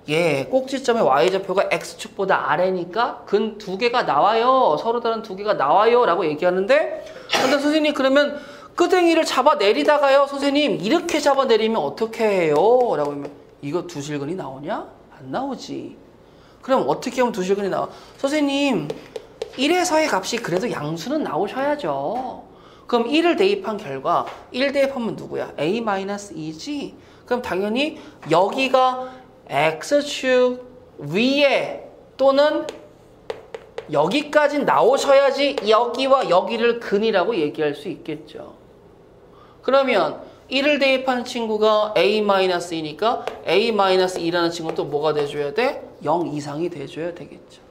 예, 꼭지점의 y좌표가 x축보다 아래니까 근 두 개가 나와요. 서로 다른 두 개가 나와요 라고 얘기하는데, 근데 선생님 그러면 끄댕이를 잡아내리다가요, 선생님 이렇게 잡아내리면 어떻게 해요? 라고 하면 이거 두 실근이 나오냐? 안 나오지. 그럼 어떻게 하면 두 실근이 나와? 선생님 1에서의 값이 그래도 양수는 나오셔야죠. 그럼 1을 대입한 결과 1 대입하면 누구야? a-2지. 그럼 당연히 여기가 x축 위에 또는 여기까지 나오셔야지 여기와 여기를 근이라고 얘기할 수 있겠죠. 그러면 1을 대입하는 친구가 a-2니까 a-2라는 친구는 또 뭐가 돼줘야 돼? 0 이상이 돼줘야 되겠죠.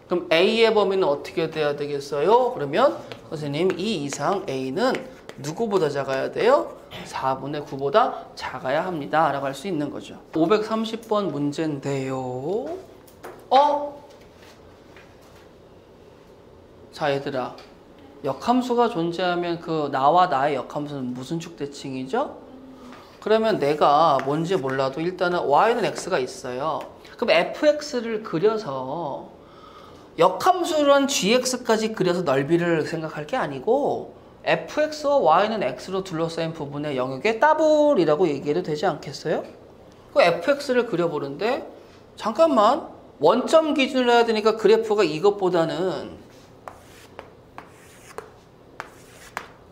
그럼 a의 범위는 어떻게 돼야 되겠어요? 그러면 선생님 2 이상 a는 누구보다 작아야 돼요? 4분의 9보다 작아야 합니다 라고 할 수 있는 거죠. 530번 문제인데요. 자, 얘들아. 역함수가 존재하면 그 나와 나의 역함수는 무슨 축대칭이죠? 그러면 내가 뭔지 몰라도 일단은 y는 x가 있어요. 그럼 fx를 그려서 역함수란 gx까지 그려서 넓이를 생각할 게 아니고 fx와 y는 x로 둘러싸인 부분의 영역의 더블이라고 얘기해도 되지 않겠어요? 그 fx를 그려보는데 잠깐만 원점 기준으로 해야 되니까 그래프가 이것보다는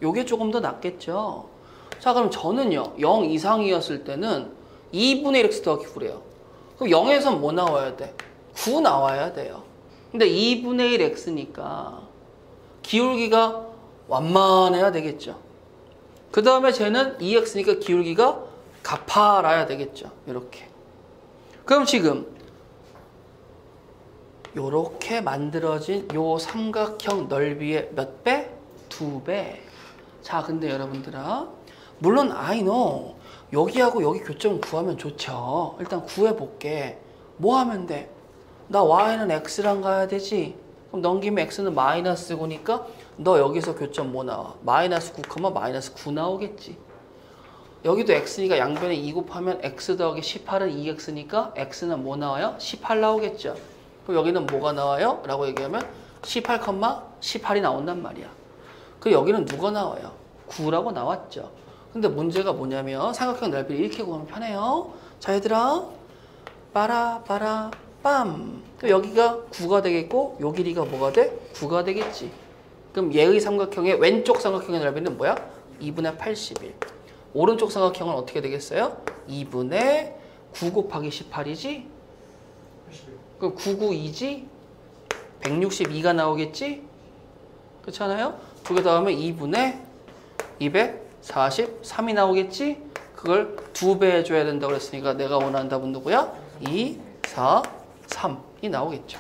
요게 조금 더 낫겠죠. 자, 그럼 저는요 0 이상이었을 때는 2분의 1x 더하기 9래요. 그럼 0에서 뭐 나와야 돼? 9 나와야 돼요. 근데 2분의 1x니까 기울기가 완만해야 되겠죠. 그 다음에 쟤는 2x니까 기울기가 가파라야 되겠죠. 이렇게. 그럼 지금 요렇게 만들어진 요 삼각형 넓이의 몇 배? 2배. 자, 근데 여러분들아, 물론 I know 여기하고 여기 교점 구하면 좋죠. 일단 구해볼게. 뭐 하면 돼? 나 y는 x랑 가야 되지. 그럼 넘기면 x는 마이너스 9니까 너 여기서 교점 뭐 나와? 마이너스 9, 마이너스 9 나오겠지. 여기도 x니까 양변에 2 곱하면 x 더하기 18은 2x니까 x는 뭐 나와요? 18 나오겠죠. 그럼 여기는 뭐가 나와요? 라고 얘기하면 18, 18이 나온단 말이야. 그럼 여기는 누가 나와요? 9라고 나왔죠. 근데 문제가 뭐냐면 삼각형 넓이를 이렇게 구하면 편해요. 자, 얘들아, 빠라 빰. 그럼 여기가 9가 되겠고 요 길이가 뭐가 돼? 9가 되겠지. 그럼 얘의 삼각형의 왼쪽 삼각형의 넓이는 뭐야? 2분의 81. 오른쪽 삼각형은 어떻게 되겠어요? 2분의 9 곱하기 18이지? 그럼 992지? 162가 나오겠지? 그렇잖아요? 두 개 더하면 2분의 243이 나오겠지? 그걸 2배 해줘야 된다고 그랬으니까 내가 원하는 답은 누구야? 2, 4, 3이 나오겠죠.